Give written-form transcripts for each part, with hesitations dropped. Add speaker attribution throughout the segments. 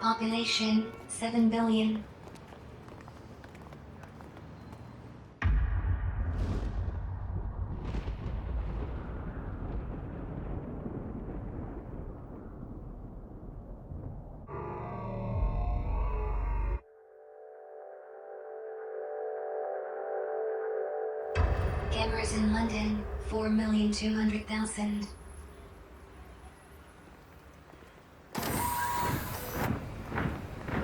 Speaker 1: Population 7 billion. Cameras in London 4,200,000.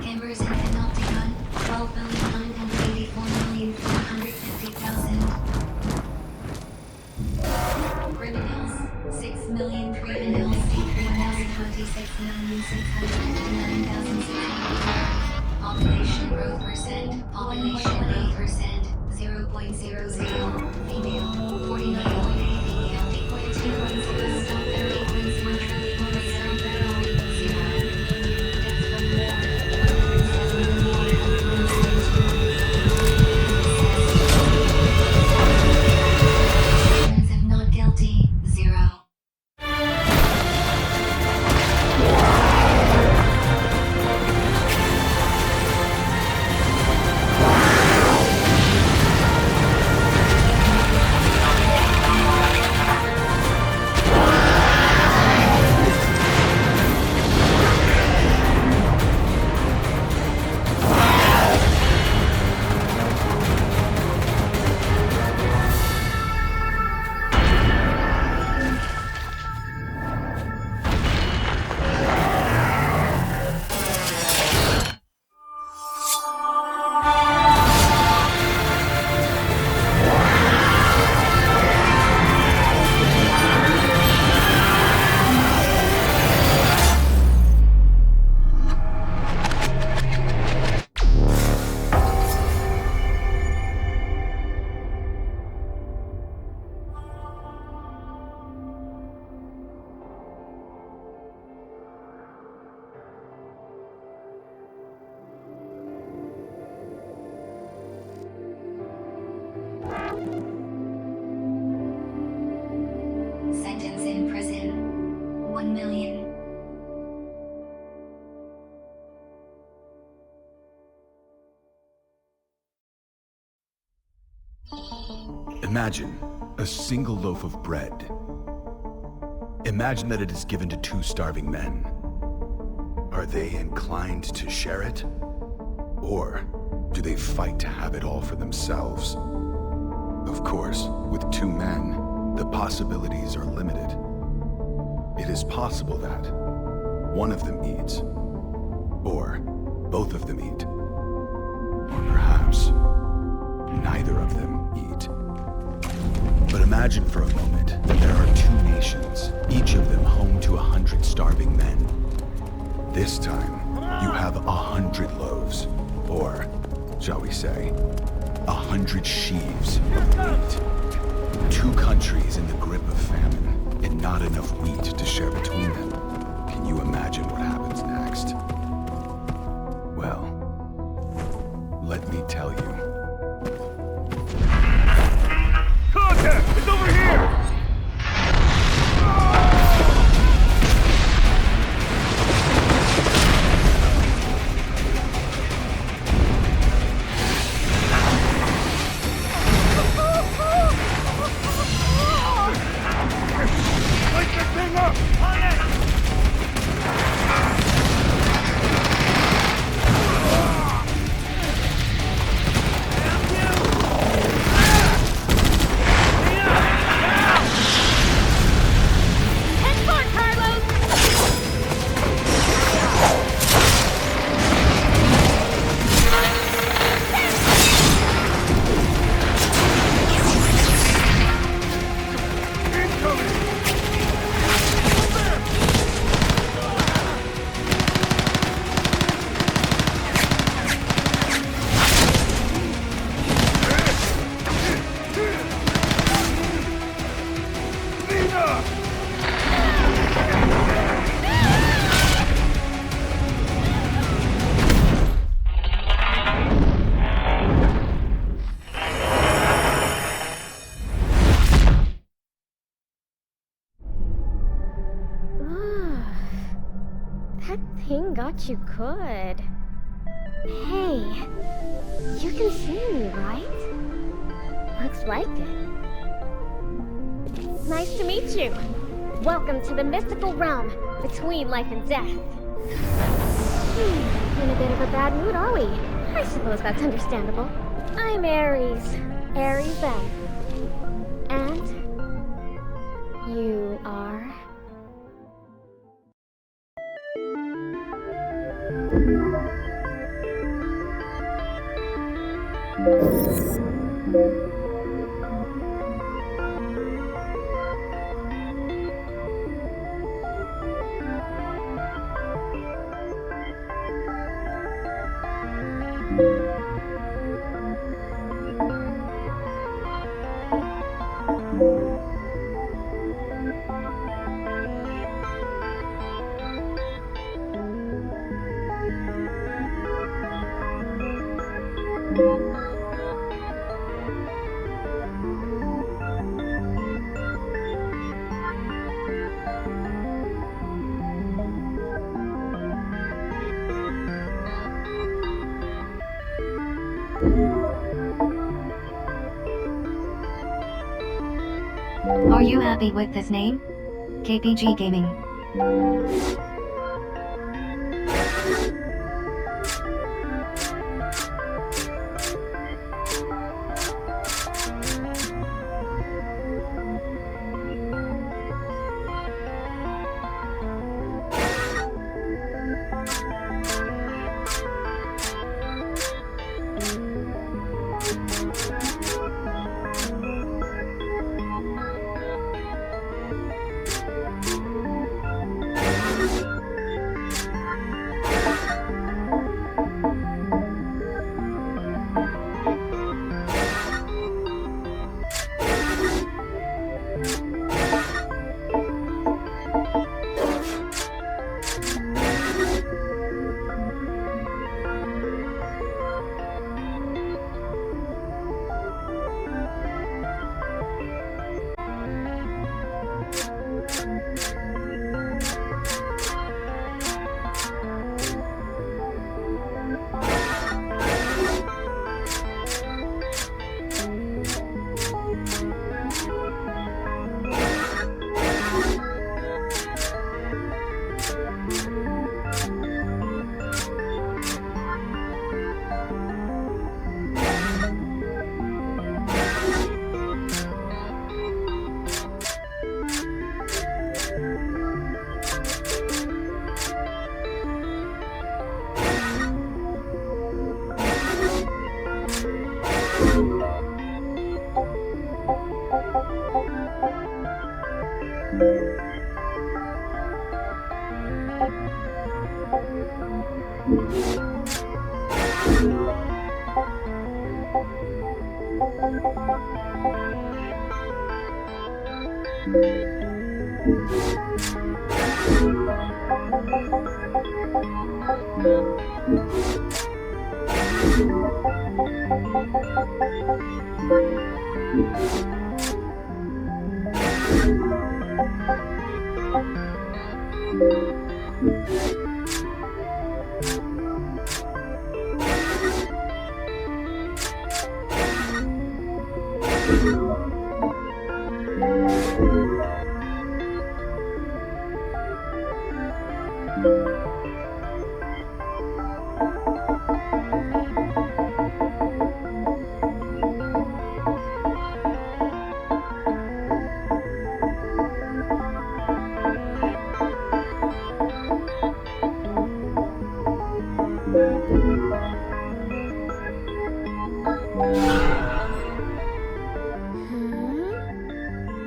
Speaker 1: Cameras in Panopticon 12,984,450,000. Criminals 6,000,000 criminals 1,026,659,600. Population growth percent. Population 8%. 0.00. Female 49.8. Female 8.210. Stop 30.1 trillion. Stop 30.0. Deaths from war 107,000,000. Humans if not guilty 0. Sentence in prison 1 million.
Speaker 2: Imagine a single loaf of bread. Imagine that it is given to 2 starving men. Are they inclined to share it? Or do they fight to have it all for themselves? Of course, with 2 men, the possibilities are limited. It is possible that one of them eats, or both of them eat, or perhaps neither of them eat. But imagine for a moment that there are 2 nations, each of them home to 100 starving men. This time, you have 100 loaves, or, shall we say, 100 sheaves of wheat. 2 countries in the grip of famine, and not enough wheat to share between them. Can you imagine what happens next? Well, let me tell you.
Speaker 3: Contact! It's over here! Light this thing up! On it!
Speaker 4: Thing got you good. Hey, you can see me, right? Looks like it. Nice to meet you. Welcome to the mystical realm between life and death. In a bit of a bad mood, are we? I suppose that's understandable. I'm Aries. Aries then. And you are?
Speaker 1: Are you happy with this name? KPG Gaming.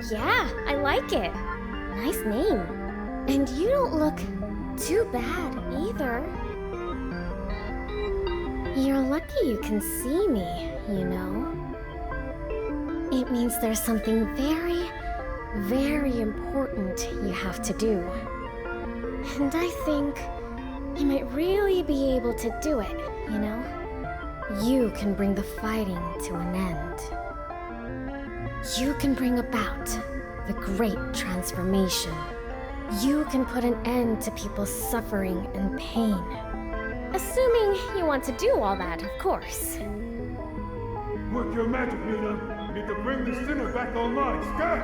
Speaker 4: Yeah, I like it. Nice name. And you don't look too bad either. You're lucky you can see me, you know. It means there's something very, very important you have to do. And I think you might really be able to do it, you know? You can bring the fighting to an end. You can bring about the great transformation. You can put an end to people's suffering and pain. Assuming you want to do all that, of course.
Speaker 3: Work your magic, Nina. We need to bring the sinner back online. Sky!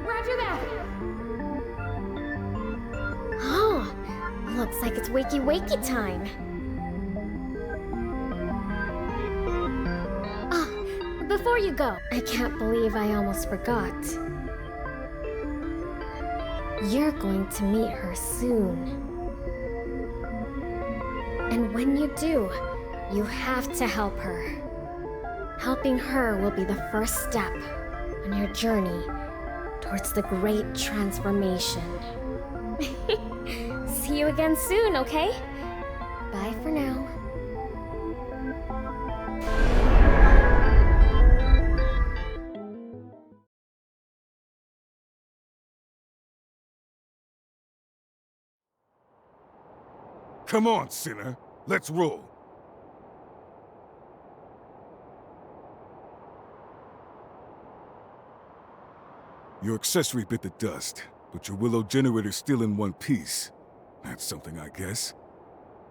Speaker 4: Roger that! Oh, looks like it's wakey-wakey time. Ah, before you go, I can't believe I almost forgot. You're going to meet her soon. And when you do, you have to help her. Helping her will be the first step on your journey towards the great transformation. See you again soon, okay? Bye for now.
Speaker 3: Come on, sinner. Let's roll. Your accessory bit the dust, but your Willow generator's still in one piece. That's something, I guess.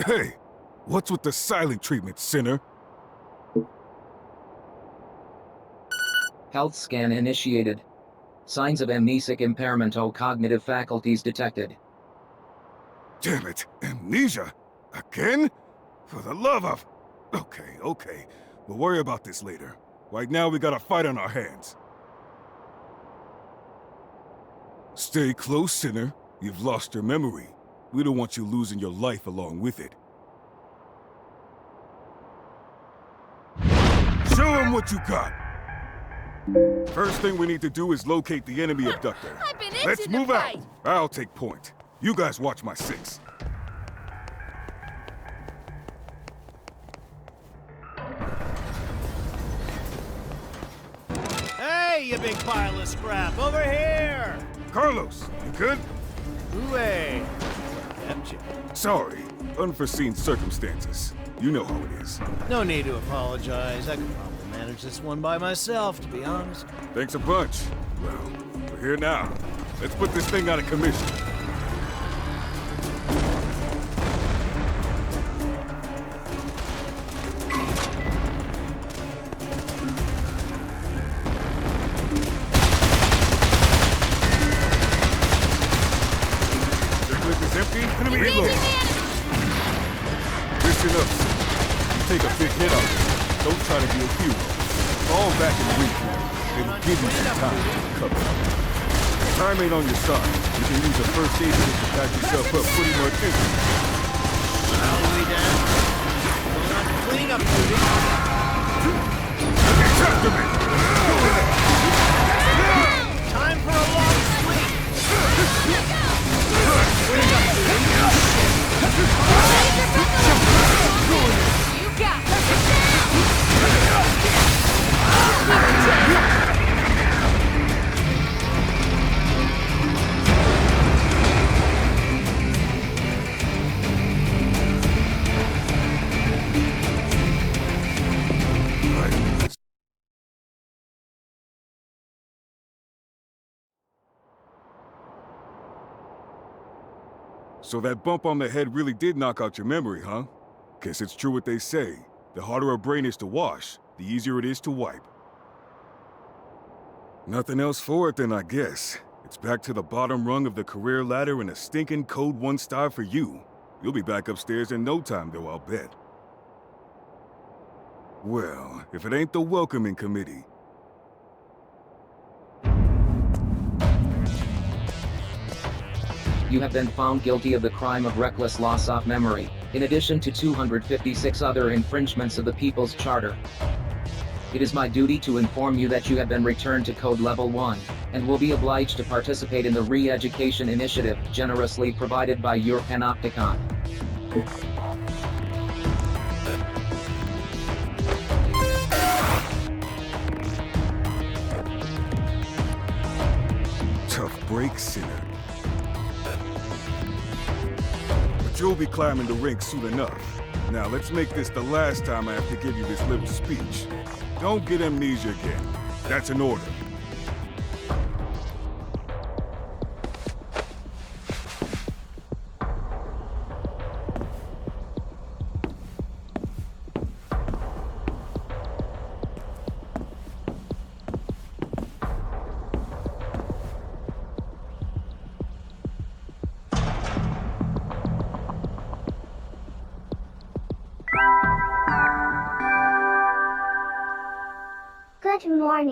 Speaker 3: Hey! What's with the silent treatment, sinner?
Speaker 5: Health scan initiated. Signs of amnesic impairment or cognitive faculties detected.
Speaker 3: Damn it! Amnesia? Again? For the love of... Okay. We'll worry about this later. Right now, we got a fight on our hands. Stay close, sinner. You've lost your memory. We don't want you losing your life along with it. Show him what you got! First thing we need to do is locate the enemy abductor.
Speaker 6: I've been itching
Speaker 3: Let's
Speaker 6: to
Speaker 3: move out!
Speaker 6: fight.
Speaker 3: I'll take point. You guys watch my six.
Speaker 7: Hey, you big pile of scrap, over here!
Speaker 3: Carlos, you good?
Speaker 7: Ooh-ay. Kept you.
Speaker 3: Sorry. Unforeseen circumstances. You know how it is.
Speaker 7: No need to apologize. I could probably manage this one by myself, to be honest.
Speaker 3: Thanks a bunch. Well, we're here now. Let's put this thing out of commission. Empty? Enemy reload. Listen up, son. You take a big hit on it. Don't try to be a hero. Fall back and regroup. It'll give you some time to recover. Time ain't on your side. You can use a first aid kit to patch yourself up pretty much instantly.
Speaker 7: Well, we down. Going on cleanup duty.
Speaker 3: Get after me!
Speaker 7: Time for a long sleep. Cleanup duty.
Speaker 6: You got it.
Speaker 3: So that bump on the head really did knock out your memory, huh? Guess it's true what they say. The harder a brain is to wash, the easier it is to wipe. Nothing else for it then, I guess. It's back to the bottom rung of the career ladder and a stinking code 1 star for you. You'll be back upstairs in no time, though, I'll bet. Well, if it ain't the welcoming committee.
Speaker 5: You have been found guilty of the crime of reckless loss of memory, in addition to 256 other infringements of the People's Charter. It is my duty to inform you that you have been returned to Code Level 1, and will be obliged to participate in the re-education initiative generously provided by your Panopticon.
Speaker 3: Tough break, sinner. But you'll be climbing the ranks soon enough. Now let's make this the last time I have to give you this little speech. Don't get amnesia again. That's an order.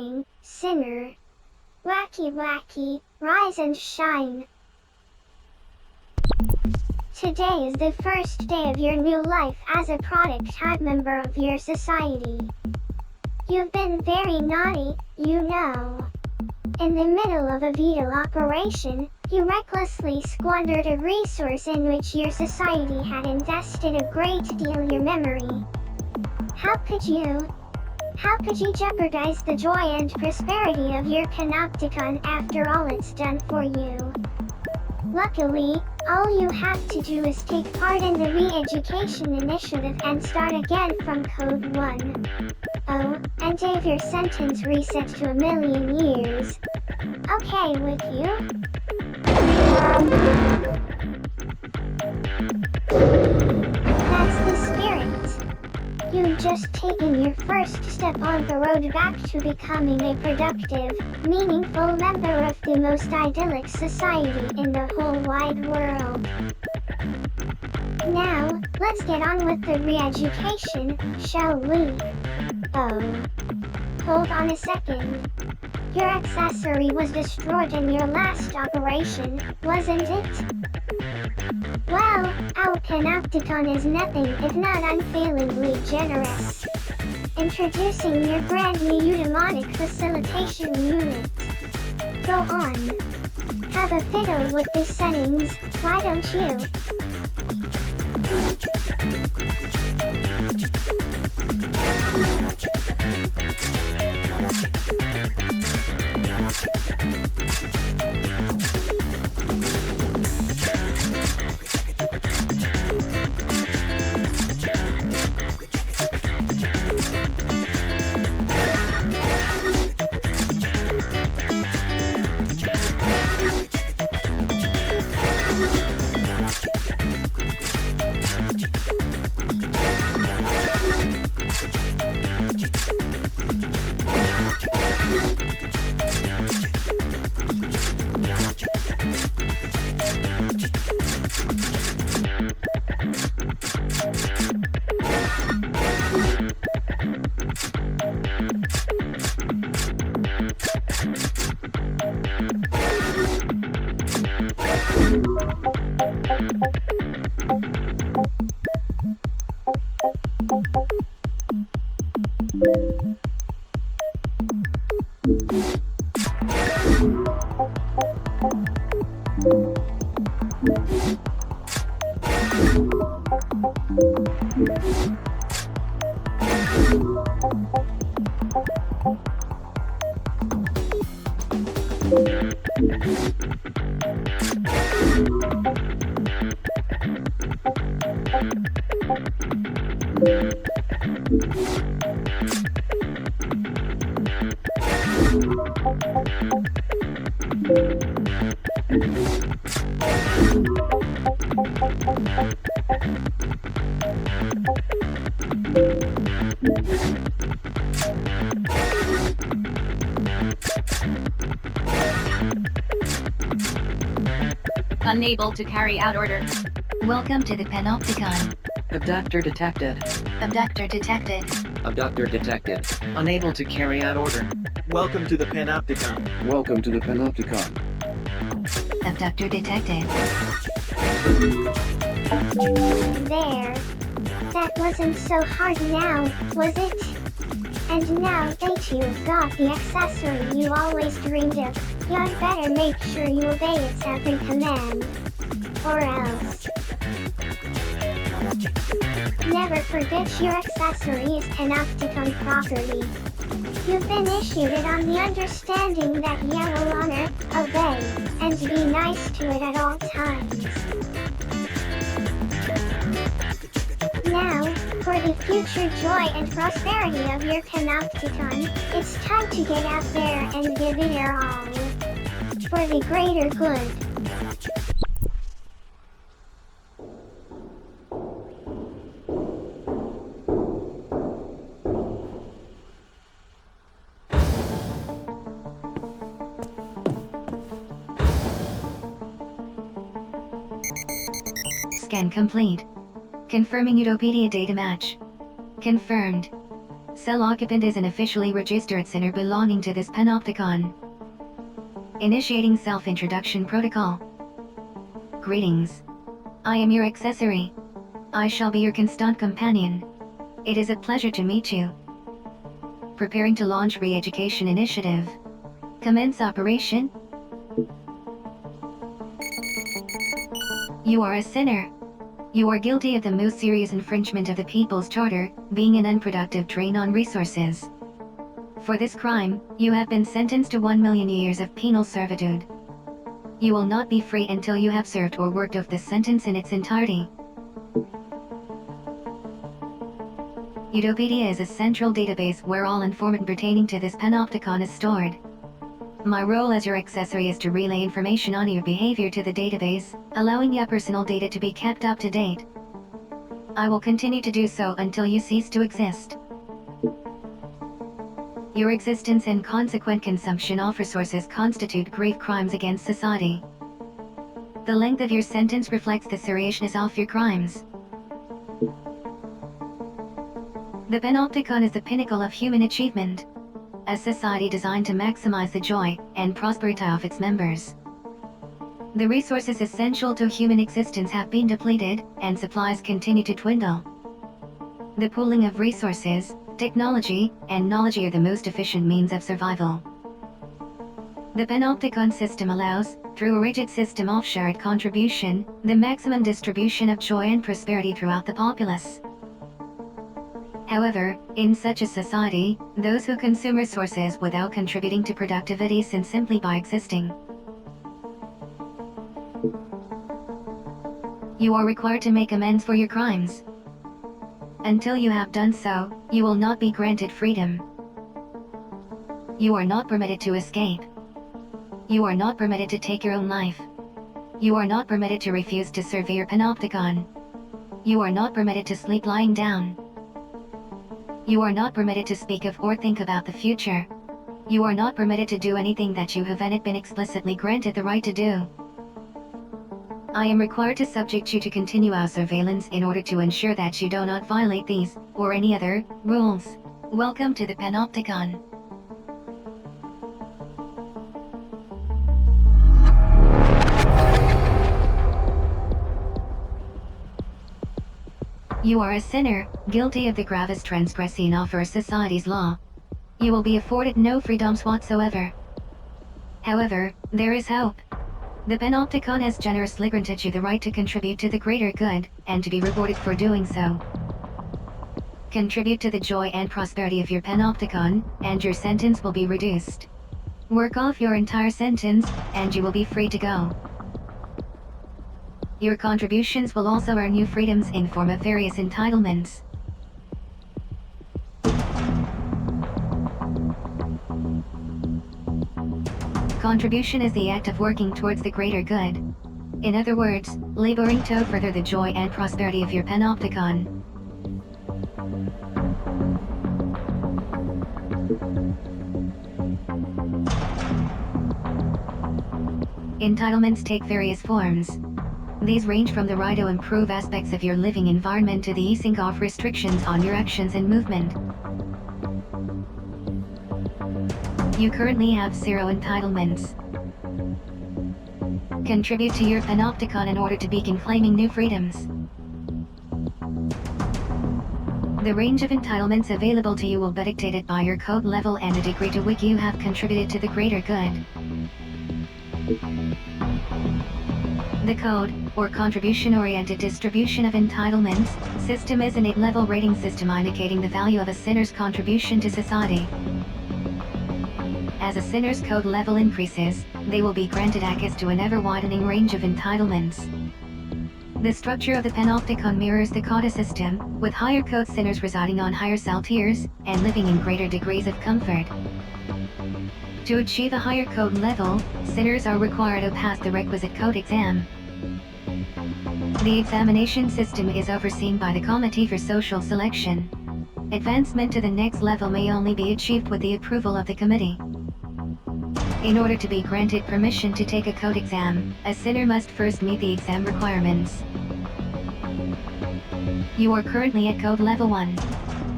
Speaker 6: morning, sinner. Wacky wacky, rise and shine. Today is the first day of your new life as a product-type member of your society. You've been very naughty, you know. In the middle of a vital operation, you recklessly squandered a resource in which your society had invested a great deal of your memory. How could you? How could you jeopardize the joy and prosperity of your panopticon after all it's done for you? Luckily, all you have to do is take part in the re-education initiative and start again from code 1. Oh, and have your sentence reset to 1,000,000 years. Okay with you? That's the spirit. You've just taken your first step on the road back to becoming a productive, meaningful member of the most idyllic society in the whole wide world. Now, let's get on with the re-education, shall we? Oh. Hold on a second. Your accessory was destroyed in your last operation, wasn't it? Well, our panopticon is nothing if not unfailingly generous. Introducing your brand new eudaimonic facilitation unit. Go on. Have a fiddle with the settings, why don't you?
Speaker 1: Unable to carry out order. Welcome to the Panopticon.
Speaker 8: Abductor detected.
Speaker 1: Abductor detected.
Speaker 5: Abductor detected.
Speaker 8: Unable to carry out order.
Speaker 7: Welcome to the Panopticon.
Speaker 3: Welcome to the Panopticon.
Speaker 1: Abductor detected.
Speaker 6: There. That wasn't so hard now, was it? And now that you've got the accessory you always dreamed of, you'd better make sure you obey its every command. Or else. Never forget your accessory is Panopticon property. You've been issued it on the understanding that you will honor, obey, and be nice to it at all times. Now, for the future joy and prosperity of your Panopticon, it's time to get out there and give it your all. For the greater good.
Speaker 1: Scan complete. Confirming Utopia data match. Confirmed.
Speaker 9: cell occupant is an officially registered sinner belonging to this panopticon. Initiating self-introduction protocol. Greetings. I am your accessory. I shall be your constant companion. It is a pleasure to meet you. Preparing to launch re-education initiative. Commence operation. You are a sinner. You are guilty of the most serious infringement of the People's Charter, being an unproductive drain on resources. For this crime, you have been sentenced to 1 million years of penal servitude. You will not be free until you have served or worked off this sentence in its entirety. Utopedia is a central database where all information pertaining to this panopticon is stored. My role as your accessory is to relay information on your behavior to the database, allowing your personal data to be kept up to date. I will continue to do so until you cease to exist. Your existence and consequent consumption of resources constitute grave crimes against society. The length of your sentence reflects the seriousness of your crimes. The panopticon is the pinnacle of human achievement. A society designed to maximize the joy and prosperity of its members. The resources essential to human existence have been depleted, and supplies continue to dwindle. The pooling of resources, technology, and knowledge are the most efficient means of survival. The panopticon system allows, through a rigid system of shared contribution, the maximum distribution of joy and prosperity throughout the populace. However, in such a society, those who consume resources without contributing to productivity sin simply by existing. You are required to make amends for your crimes. Until you have done so, you will not be granted freedom. You are not permitted to escape. You are not permitted to take your own life. You are not permitted to refuse to serve your panopticon. You are not permitted to sleep lying down. You are not permitted to speak of or think about the future. You are not permitted to do anything that you haven't been explicitly granted the right to do. I am required to subject you to continuous surveillance in order to ensure that you do not violate these, or any other, rules. Welcome to the panopticon. You are a sinner, guilty of the gravest transgression of our society's law. You will be afforded no freedoms whatsoever. However, there is hope. The panopticon has generously granted you the right to contribute to the greater good, and to be rewarded for doing so. Contribute to the joy and prosperity of your panopticon, and your sentence will be reduced. Work off your entire sentence, and you will be free to go. Your contributions will also earn you freedoms in form of various entitlements. Contribution is the act of working towards the greater good. In other words, laboring to further the joy and prosperity of your panopticon. Entitlements take various forms. These range from the right to improve aspects of your living environment to the easing of restrictions on your actions and movement. You currently have 0 entitlements. Contribute to your panopticon in order to begin claiming new freedoms. The range of entitlements available to you will be dictated by your code level and the degree to which you have contributed to the greater good. The code, or contribution-oriented distribution of entitlements, system is an 8-level rating system indicating the value of a sinner's contribution to society. As a sinner's code level increases, they will be granted access to an ever-widening range of entitlements. The structure of the panopticon mirrors the quota system, with higher code sinners residing on higher cell tiers, and living in greater degrees of comfort. To achieve a higher code level, sinners are required to pass the requisite code exam. The examination system is overseen by the Committee for Social Selection. Advancement to the next level may only be achieved with the approval of the committee. In order to be granted permission to take a code exam, a sinner must first meet the exam requirements. You are currently at code level 1.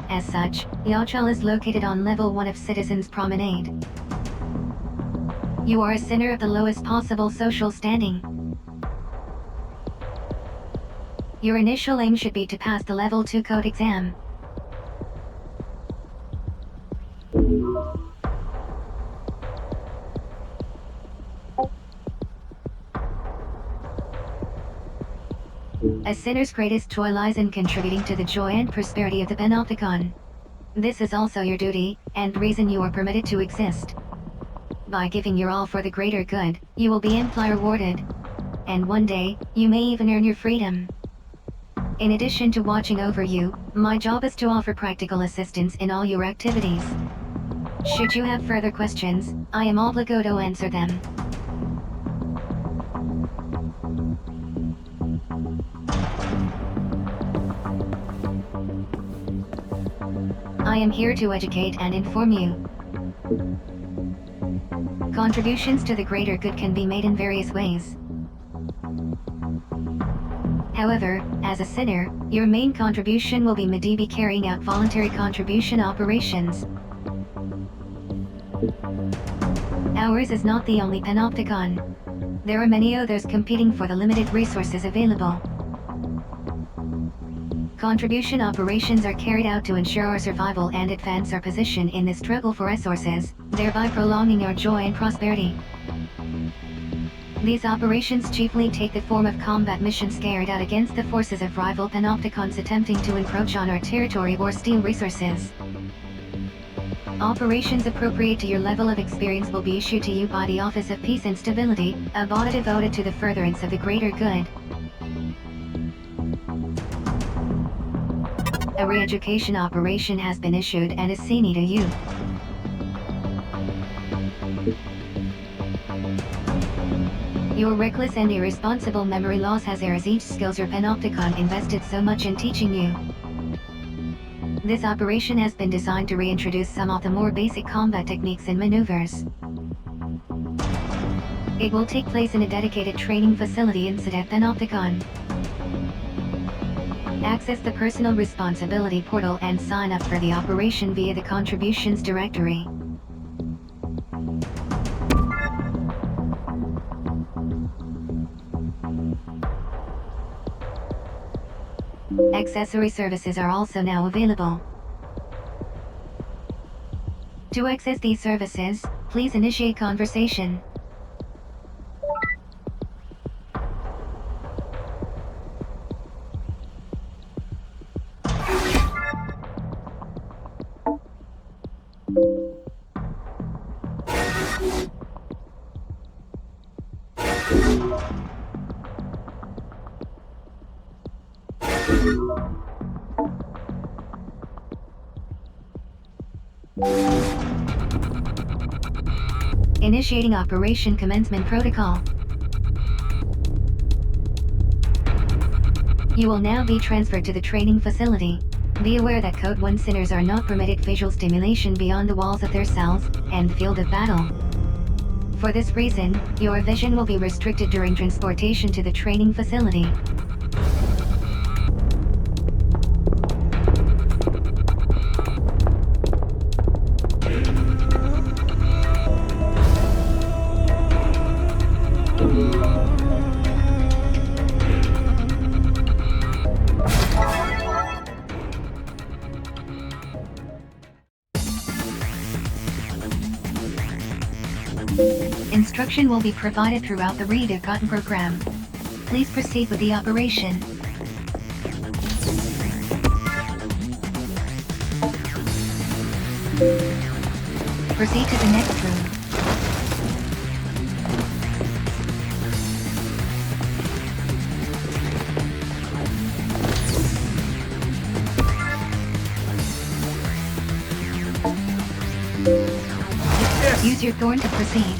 Speaker 9: As such, Yachal is located on level 1 of Citizens Promenade. You are a sinner of the lowest possible social standing. Your initial aim should be to pass the level 2 code exam. A sinner's greatest joy lies in contributing to the joy and prosperity of the Panopticon. This is also your duty, and reason you are permitted to exist. By giving your all for the greater good, you will be amply rewarded. And one day, you may even earn your freedom. In addition to watching over you, my job is to offer practical assistance in all your activities. Should you have further questions, I am obliged to answer them. I am here to educate and inform you. Contributions to the greater good can be made in various ways. However, as a sinner, your main contribution will be maybe carrying out voluntary contribution operations. Ours is not the only Panopticon. There are many others competing for the limited resources available. Contribution operations are carried out to ensure our survival and advance our position in the struggle for resources, thereby prolonging our joy and prosperity. These operations chiefly take the form of combat missions carried out against the forces of rival Panopticons attempting to encroach on our territory or steal resources. Operations appropriate to your level of experience will be issued to you by the Office of Peace and Stability, a body devoted to the furtherance of the greater good. A re-education operation has been issued and is seen to you. Your reckless and irresponsible memory loss has erased each skills your Panopticon invested so much in teaching you. This operation has been designed to reintroduce some of the more basic combat techniques and maneuvers. It will take place in a dedicated training facility inside Panopticon. Access the Personal Responsibility portal and sign up for the operation via the Contributions directory. Accessory services are also now available. To access these services, please initiate conversation. Initiating Operation Commencement Protocol. You will now be transferred to the training facility. Be aware that Code 1 sinners are not permitted visual stimulation beyond the walls of their cells and field of battle. For this reason, your vision will be restricted during transportation to the training facility. Instruction will be provided throughout the Videogame program. Please proceed with the operation. Proceed to the next room. Use your thorn to proceed.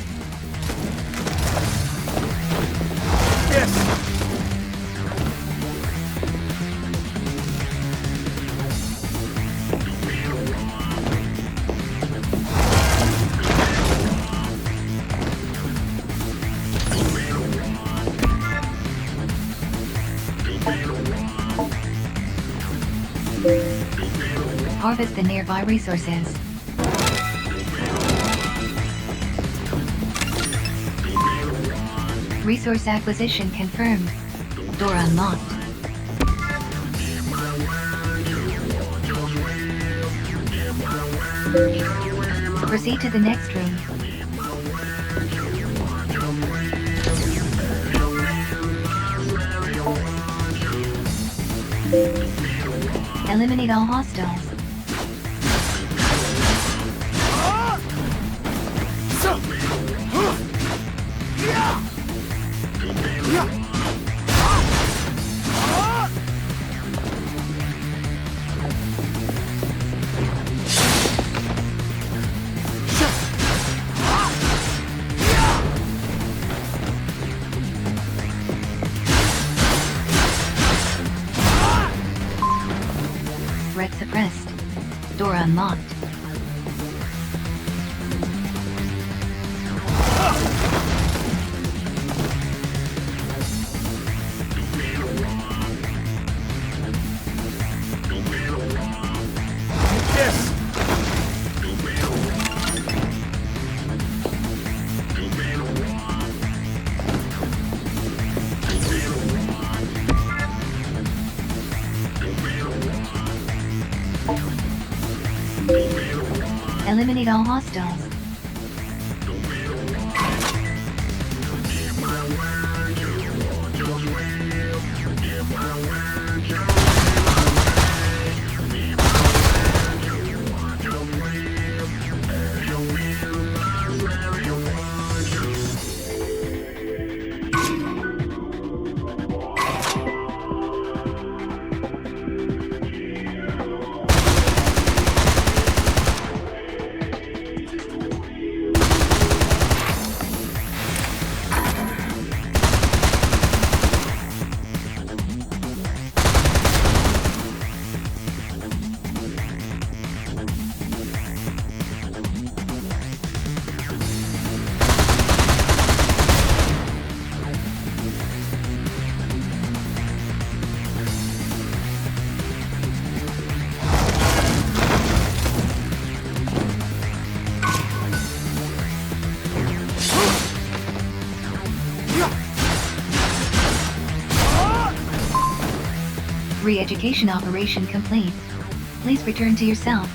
Speaker 9: harvest the nearby resources. Resource acquisition confirmed. Door unlocked. Proceed to the next room. Eliminate all hostiles. Threat suppressed. Door unlocked.
Speaker 3: Yes!
Speaker 9: Eliminate all hostiles. Re-education operation complete. Please return to yourself.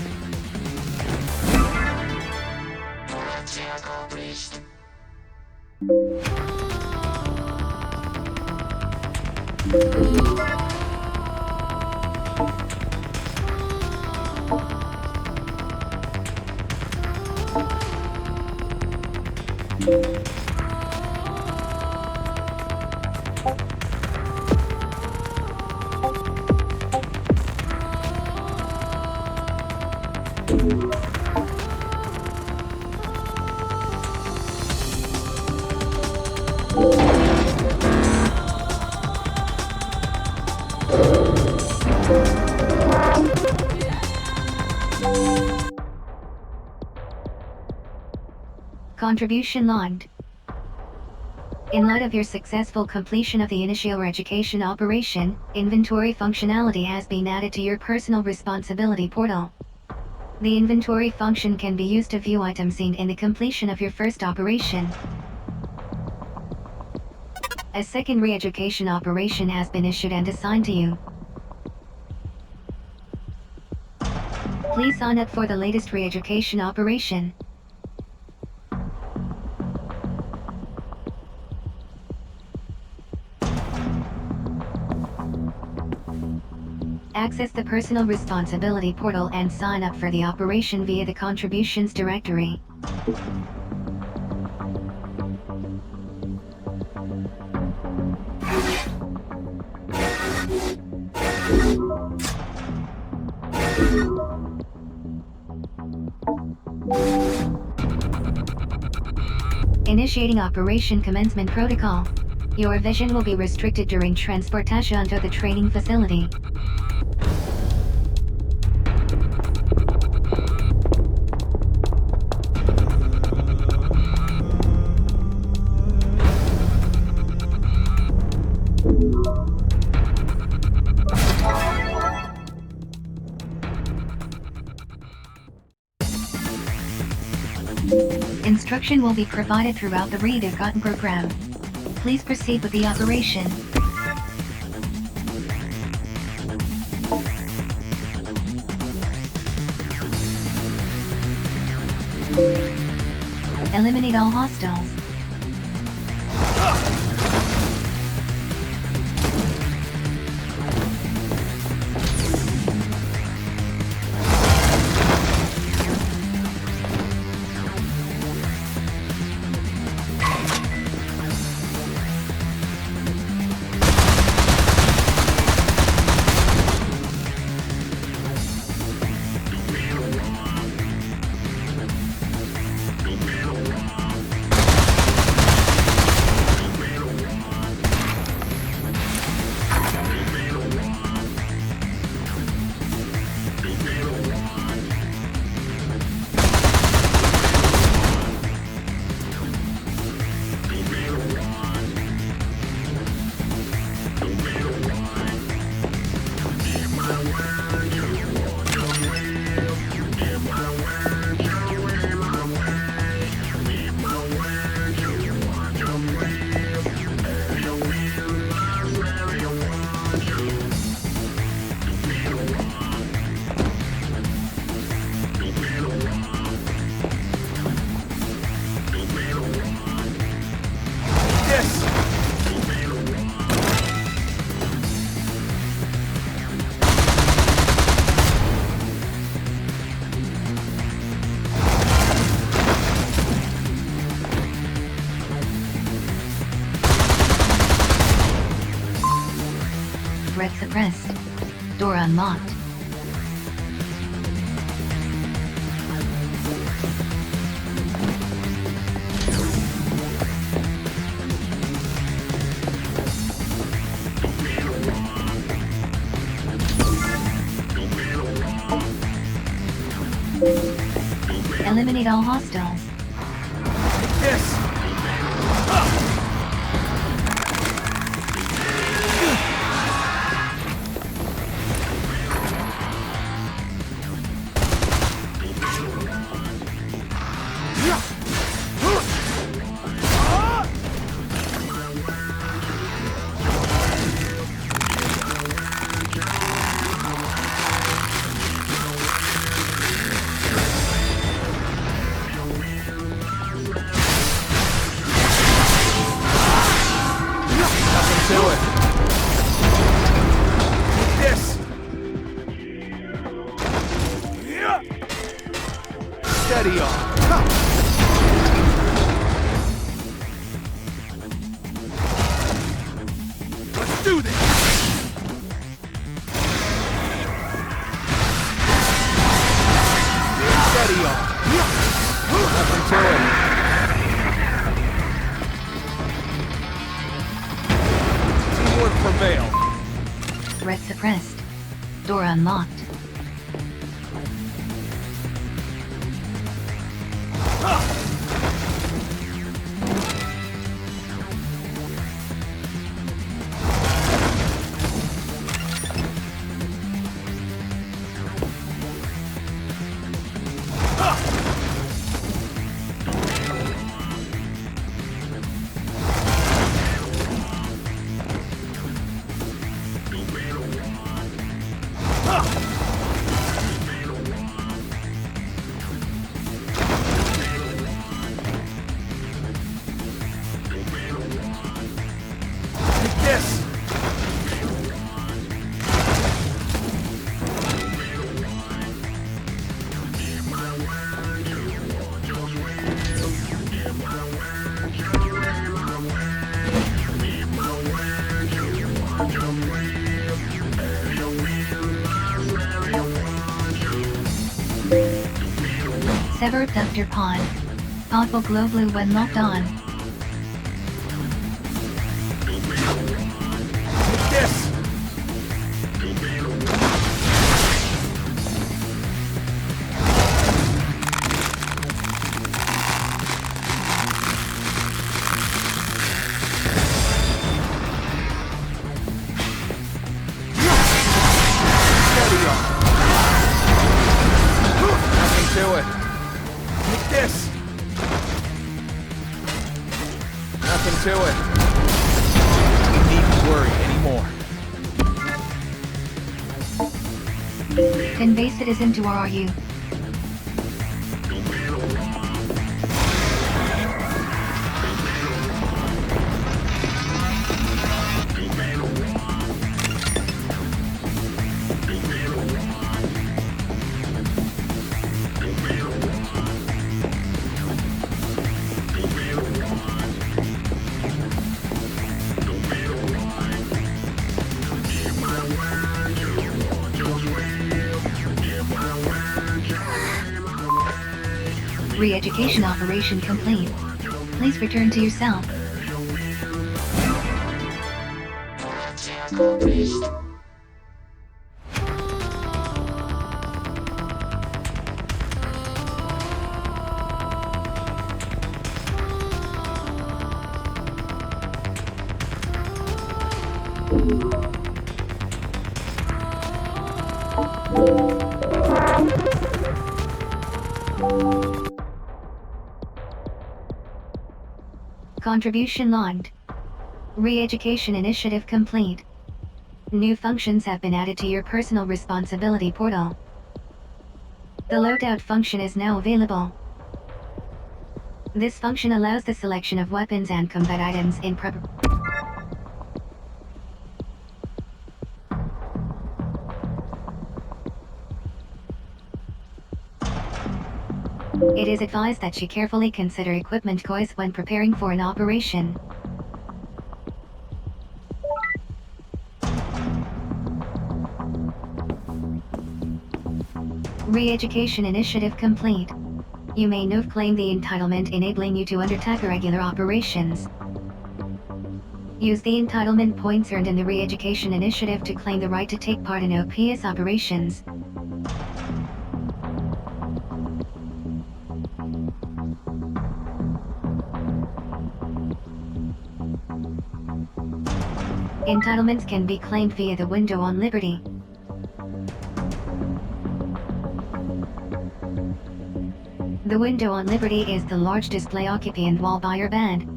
Speaker 9: Contribution logged. In light of your successful completion of the initial education operation, inventory functionality has been added to your personal responsibility portal. The inventory function can be used to view items seen in the completion of your first operation. A second re-education operation has been issued and assigned to you. Please sign up for the latest re-education operation. Access the Personal Responsibility portal and sign up for the operation via the Contributions directory. Initiating Operation Commencement Protocol. Your vision will be restricted during transportation to the training facility. Instruction will be provided throughout the Videogame program. Please proceed with the operation. Eliminate all hostiles. Threat suppressed. Door unlocked. Eliminate all hostiles.
Speaker 3: Yes! Steady on. Let's do this. Steady on. Nothing to it. Teamwork prevail.
Speaker 9: Threat suppressed. Door unlocked. Sever Ductor Pod. Pod will glow blue when locked on.
Speaker 3: Yes! Nothing to it. Take this!
Speaker 10: sticking to it. We needn't worry anymore.
Speaker 9: Convey citizen to where are you? Re-education operation complete. Please return to your cell. Contribution logged. Re-education initiative complete. New functions have been added to your personal responsibility portal. The loadout function is now available. This function allows the selection of weapons and combat items in preparation. It is advised that you carefully consider equipment choice when preparing for an operation. Re-education initiative complete. You may now claim the entitlement enabling you to undertake regular operations. Use the entitlement points earned in the Re-education initiative to claim the right to take part in OPS operations. Entitlements can be claimed via the window on Liberty. The window on Liberty is the large display occupant wall by your bed.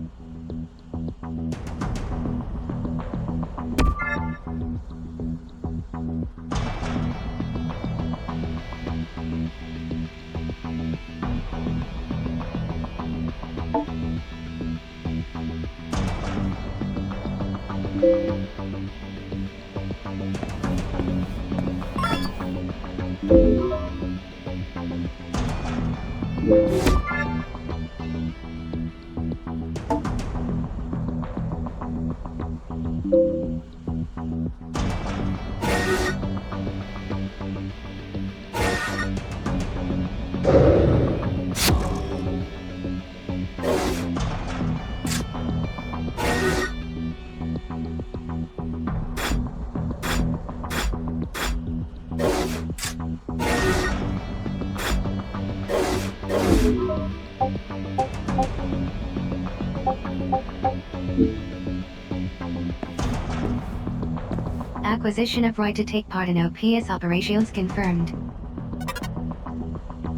Speaker 9: Acquisition of right to take part in OPS operations confirmed.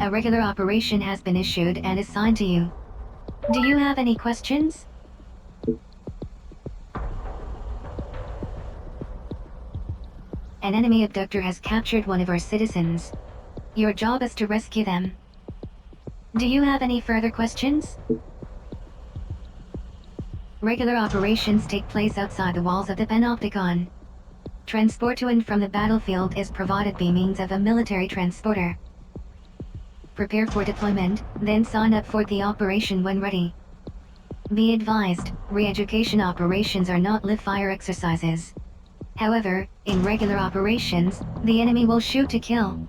Speaker 9: A regular operation has been issued and assigned to you. Do you have any questions? An enemy abductor has captured one of our citizens. Your job is to rescue them. Do you have any further questions? Regular operations take place outside the walls of the Panopticon. Transport to and from the battlefield is provided by means of a military transporter. Prepare for deployment, then sign up for the operation when ready. Be advised, re-education operations are not live-fire exercises. However, in regular operations, the enemy will shoot to kill.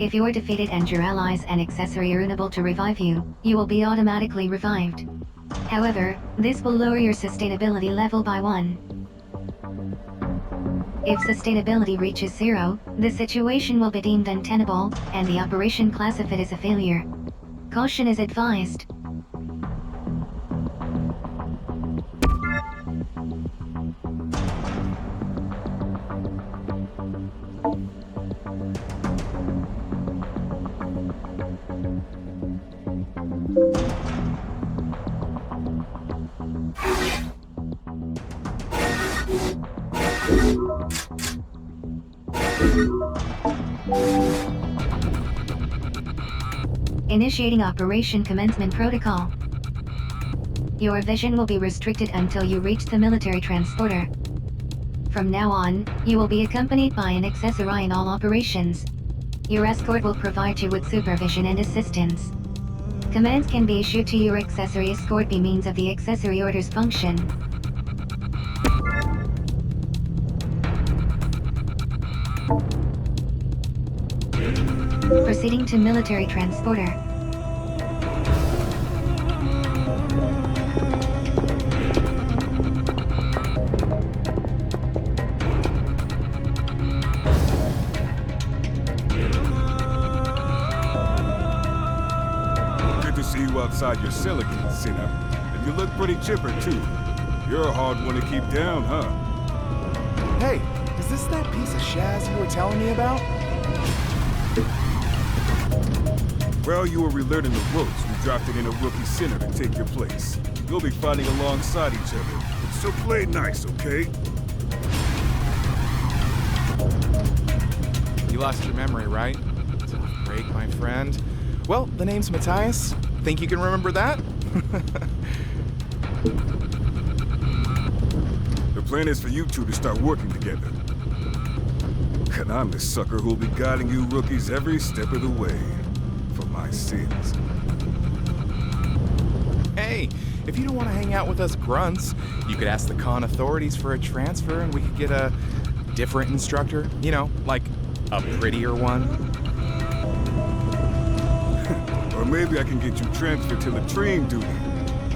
Speaker 9: If you are defeated and your allies and accessory are unable to revive you, you will be automatically revived. However, this will lower your sustainability level by 1. If sustainability reaches 0, the situation will be deemed untenable, and the operation classified as a failure. Caution is advised. Initiating Operation Commencement Protocol. Your vision will be restricted until you reach the military transporter. From now on, you will be accompanied by an accessory in all operations. Your escort will provide you with supervision and assistance. Commands can be issued to your accessory escort by means of the accessory orders function. Proceeding to military transporter.
Speaker 3: Good to see you outside your cell again, Sinner. And you look pretty chipper, too. You're a hard one to keep down, huh?
Speaker 11: Hey, is this that piece of Shaz you were telling me about?
Speaker 3: Well, you were relearning the ropes. We dropped it in a rookie center to take your place. You'll be fighting alongside each other. So play nice, okay?
Speaker 11: You lost your memory, right? Tough break, my friend. Well, the name's Matthias. Think you can remember that?
Speaker 3: The plan is for you two to start working together. And I'm the sucker who'll be guiding you rookies every step of the way. For my sins.
Speaker 11: Hey, if you don't want to hang out with us grunts, you could ask the con authorities for a transfer and we could get a different instructor. You know, like a prettier one.
Speaker 3: Or maybe I can get you transferred to latrine duty.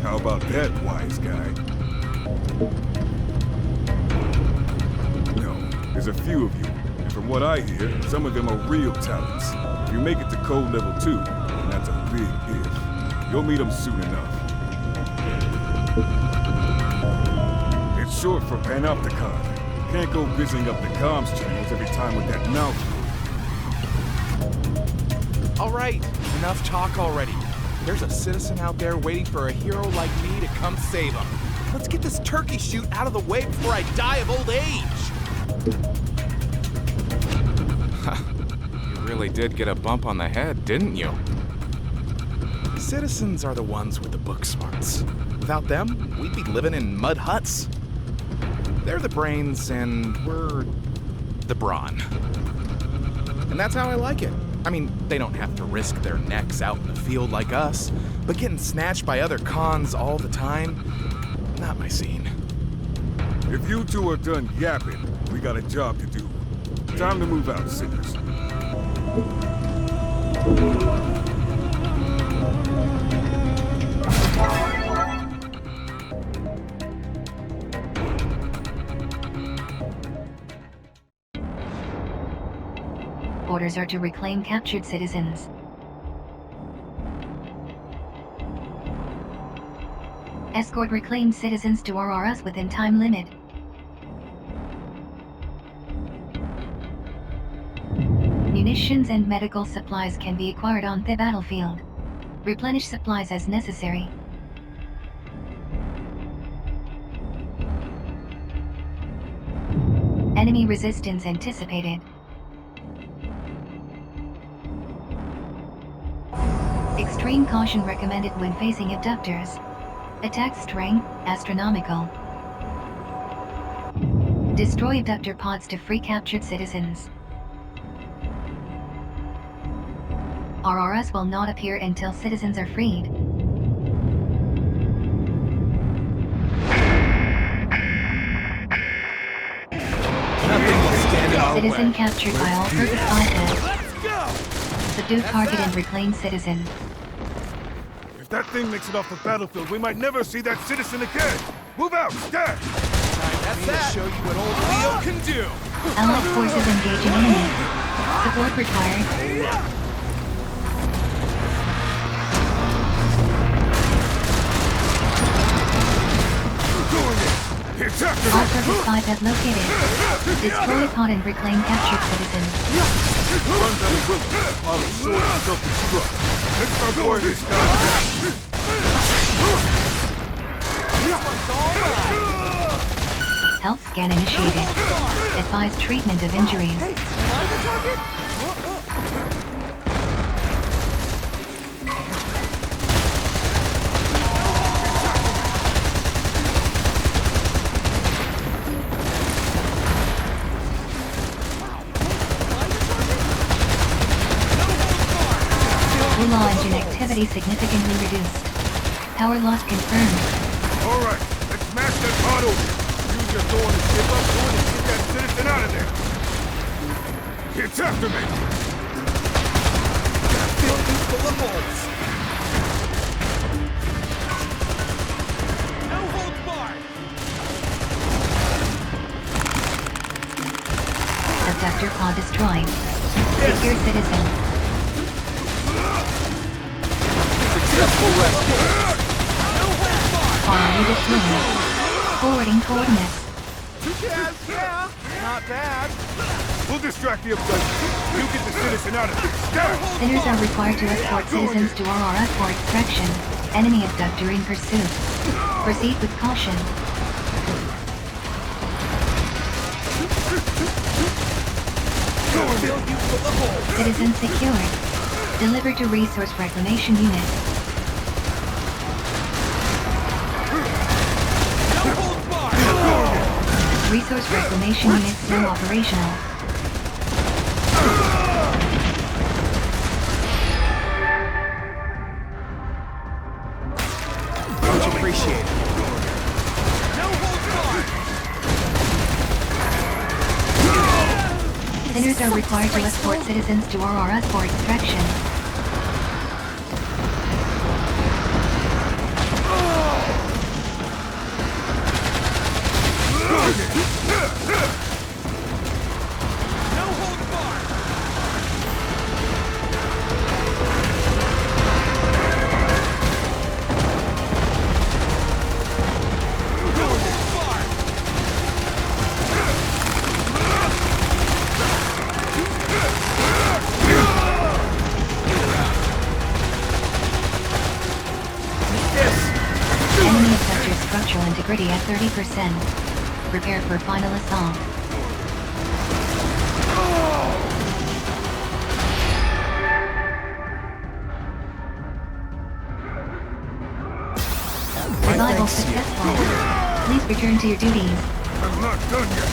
Speaker 3: How about that, wise guy? No, there's a few of you. And from what I hear, some of them are real talents. If you make it to code level 2, and that's a big if, you'll meet them soon enough. It's short for Panopticon. You can't go busying up the comms channels every time with that mouthful.
Speaker 11: All right, enough talk already. There's a citizen out there waiting for a hero like me to come save him. Let's get this turkey shoot out of the way before I die of old age. You really did get a bump on the head, didn't you? Citizens are the ones with the book smarts. Without them, we'd be living in mud huts. They're the brains and we're the brawn. And that's how I like it. I mean, they don't have to risk their necks out in the field like us, but getting snatched by other cons all the time, not my scene.
Speaker 3: If you two are done yapping, we got a job to do. Time to move out, sinners.
Speaker 9: Orders are to reclaim captured citizens. Escort reclaimed citizens to RRS within time limit. Munitions and medical supplies can be acquired on the battlefield. Replenish supplies as necessary. Enemy resistance anticipated. Extreme caution recommended when facing abductors. Attack strength, astronomical. Destroy abductor pods to free captured citizens. RRS will not appear until citizens are freed.
Speaker 7: Nothing will stand in our
Speaker 9: Citizen
Speaker 7: way.
Speaker 9: captured by all purpose vehicles.
Speaker 7: Let's go!
Speaker 9: Subdue target and reclaim citizen.
Speaker 3: If that thing makes it off the battlefield, we might never see that citizen again! Move out, stat!
Speaker 11: That's that. Show you what old Leo can do.
Speaker 9: Allied forces engaging enemy. Support required.
Speaker 3: It's after
Speaker 9: All purpose 5 have located. Destroy pod and reclaim captured citizens.
Speaker 3: Run down the river while the sword is self-destruct. Let's start boring this guy
Speaker 9: Health scan initiated. Advise treatment of injuries.
Speaker 11: Hey, find the target?
Speaker 9: Law engine activity significantly reduced. Power loss confirmed.
Speaker 3: Alright, let's smash that pod open. Use your door to ship up to it and get that citizen out of there. It's after me.
Speaker 10: That building's full of holes. No holds barred.
Speaker 9: Abductor pod destroyed. Secure citizen.
Speaker 10: Successful rescue.
Speaker 9: Already deployed. Forwarding coordinates.
Speaker 11: Yeah, not bad.
Speaker 3: We'll distract the abductor. You get the citizen out of here. Stab!
Speaker 9: Sinners are required to escort citizens to Aurora for extraction. Enemy abductor in pursuit. Proceed with caution.
Speaker 10: Fill you full of holes.
Speaker 9: Citizen secured. Delivered to Resource Reclamation Unit.
Speaker 10: No holds barred.
Speaker 9: Resource Reclamation Unit still operational.
Speaker 10: Much appreciated. No holds barred.
Speaker 9: Sinners are required to escort citizens to Aurora for extraction.
Speaker 10: No holds barred. No holds barred.
Speaker 9: Enemy abductor structural integrity at 30%. Prepare for final assault. Revival successful. Please return to your duties.
Speaker 3: I'm not done yet.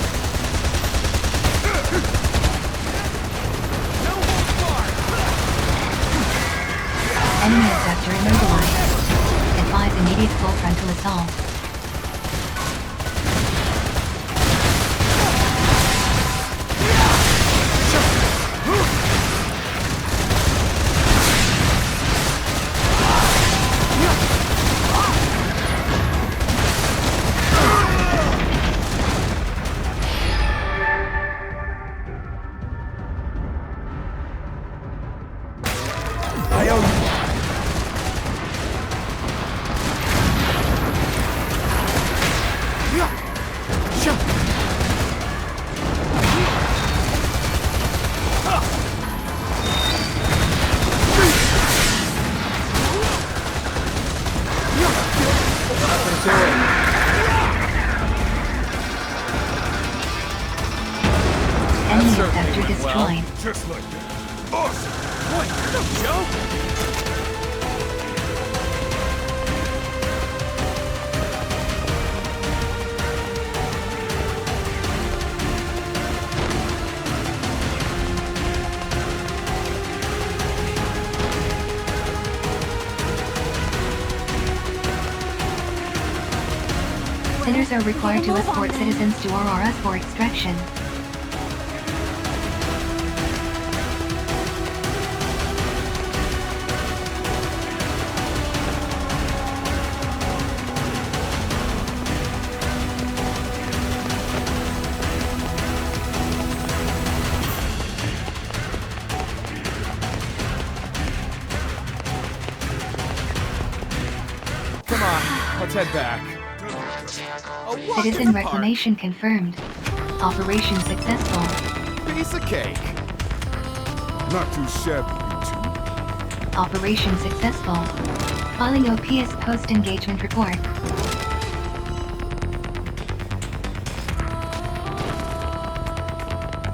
Speaker 10: No holds barred.
Speaker 9: Enemy abductor immobilized. Advise immediate full frontal assault.
Speaker 10: I owe you.
Speaker 9: Enemy abductor destroyed.
Speaker 3: Just like that. Awesome.
Speaker 10: Boy, you're no joke.
Speaker 9: Sinners are required to escort citizens to Aurora for extraction.
Speaker 10: Come on, let's head back. A walk in
Speaker 9: Citizen
Speaker 10: the park.
Speaker 9: reclamation confirmed. Operation successful.
Speaker 11: Piece of cake.
Speaker 3: Not too shabby, you two.
Speaker 9: Operation successful. Filing OPS post-engagement report.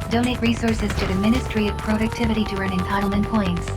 Speaker 9: Donate resources to the Ministry of Productivity to earn entitlement points.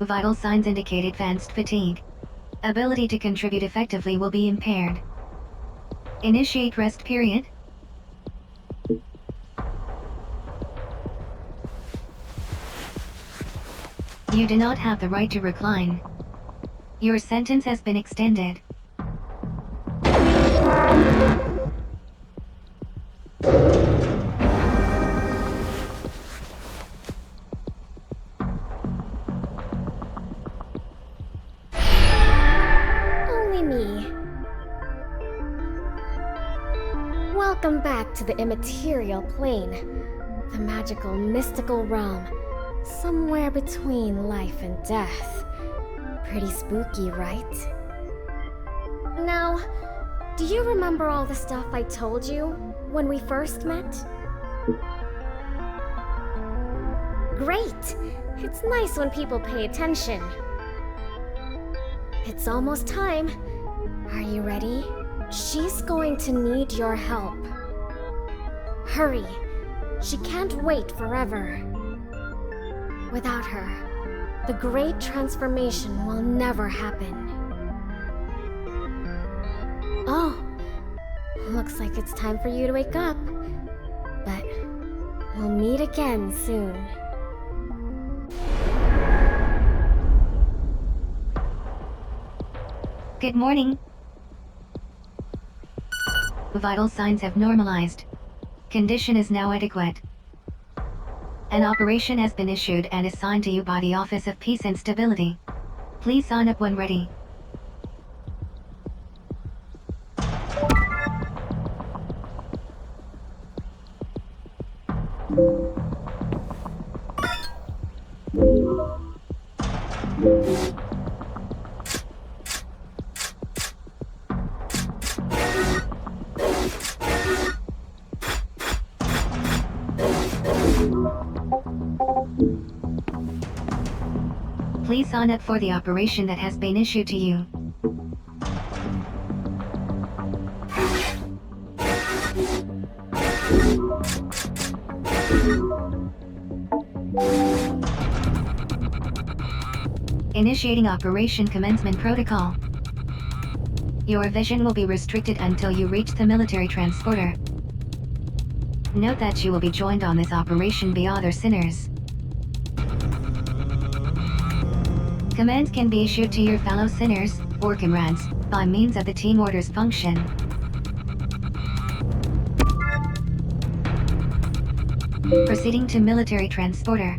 Speaker 9: Vital signs indicate advanced fatigue. Ability to contribute effectively will be impaired. Initiate rest period. You do not have the right to recline. Your sentence has been extended.
Speaker 4: Only me. Welcome back to the immaterial plane. The magical, mystical realm. Somewhere between life and death. Pretty spooky, right? Now, do you remember all the stuff I told you when we first met? Great! It's nice when people pay attention. It's almost time. Are you ready? She's going to need your help. Hurry. She can't wait forever. Without her, the great transformation will never happen. Oh, looks like it's time for you to wake up. But we'll meet again soon.
Speaker 9: Good morning. Vital signs have normalized. Condition is now adequate. An operation has been issued and assigned to you by the Office of Peace and Stability. Please sign up when ready. Please sign up for the operation that has been issued to you. Initiating Operation Commencement Protocol. Your vision will be restricted until you reach the military transporter. Note that you will be joined on this operation by other sinners. Commands can be issued to your fellow sinners, or comrades, by means of the team orders function. Proceeding to military transporter.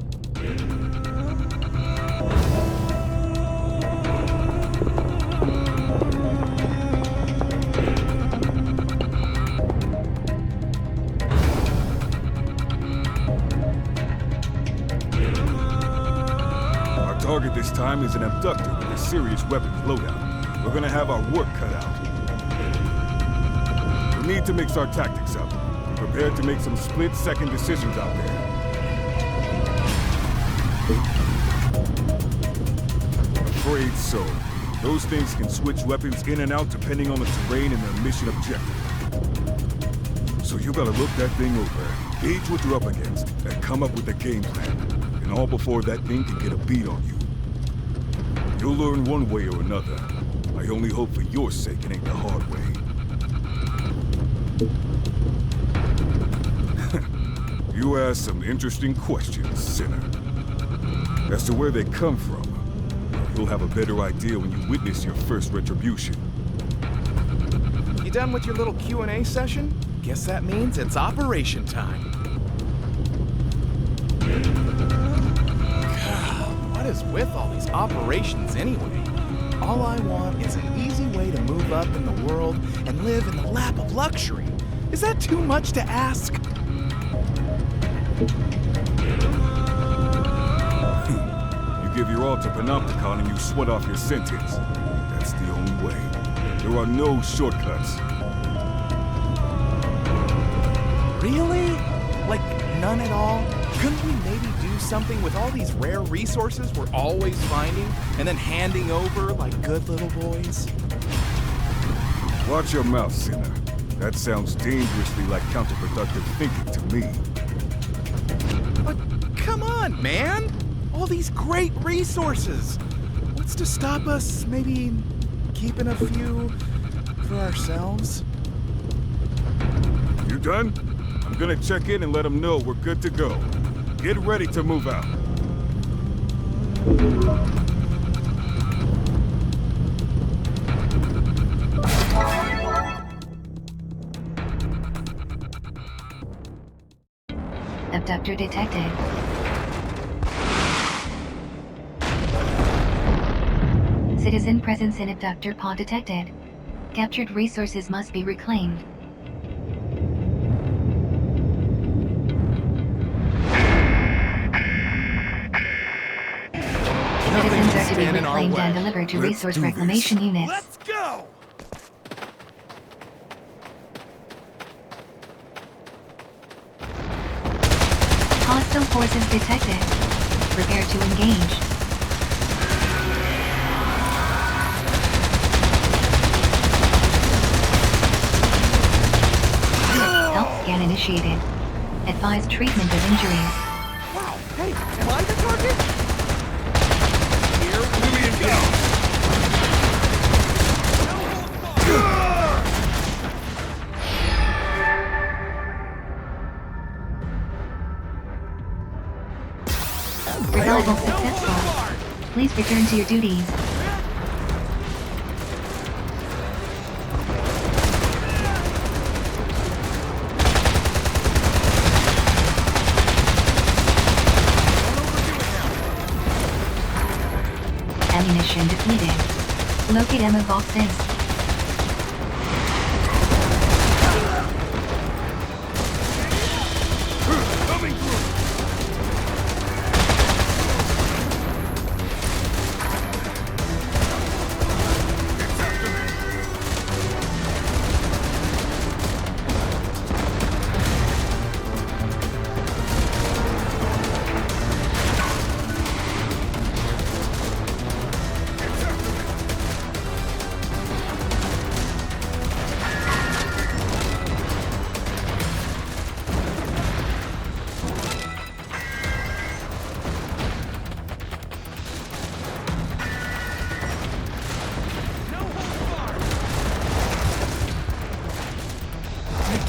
Speaker 3: Target this time is an abductor with a serious weapons loadout. We're gonna have our work cut out. We need to mix our tactics up. Be prepared to make some split-second decisions out there. Afraid so. Those things can switch weapons in and out depending on the terrain and their mission objective. So you gotta look that thing over, gauge what you're up against, and come up with a game plan. And all before that thing can get a beat on you. You'll learn one way or another. I only hope for your sake it ain't the hard way. You asked some interesting questions, sinner. As to where they come from, you'll have a better idea when you witness your first retribution.
Speaker 11: You done with your little Q&A session? Guess that means it's operation time. God, what is with all these operations anyway? All I want is an easy way way to move up in the world and live in the lap of luxury. Is that too much to ask?
Speaker 3: You give your all to Panopticon and you sweat off your sentence. That's the only way. There are no shortcuts.
Speaker 11: Really? Like, none at all? Couldn't we maybe do something with all these rare resources we're always finding and then handing over like good little boys?
Speaker 3: Watch your mouth, sinner. That sounds dangerously like counterproductive thinking to me.
Speaker 11: But come on, man! All these great resources! What's to stop us maybe keeping a few for ourselves?
Speaker 3: You done? I'm gonna check in and let them know we're good to go. Get ready to move out.
Speaker 9: Abductor detected. Citizen presence in abductor pod detected. Captured resources must be reclaimed. Citizens are to be reclaimed and delivered to resource reclamation units.
Speaker 3: Let's go!
Speaker 9: Hostile forces detected. Prepare to engage. Health scan initiated. Advise treatment of injuries.
Speaker 11: Wow, hey, am I the target? Here we go!
Speaker 9: Revival successful. Please return to your duties. Ammunition depleted. Locate ammo boxes.
Speaker 3: Coming through!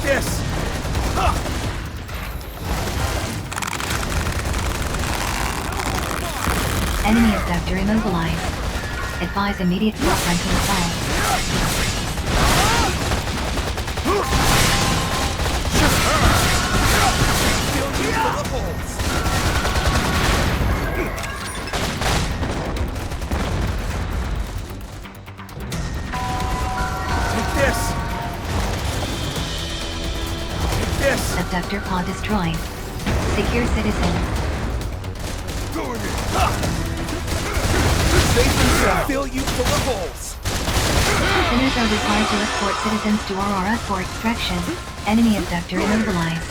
Speaker 3: This!
Speaker 9: Enemy abductor immobilized. Advise immediate forefront assault.
Speaker 11: Take this!
Speaker 9: Abductor pod destroyed. Secure citizens.
Speaker 11: Fill you full of holes.
Speaker 9: Sinners are required to escort citizens to Aurora for extraction. Enemy abductor immobilized.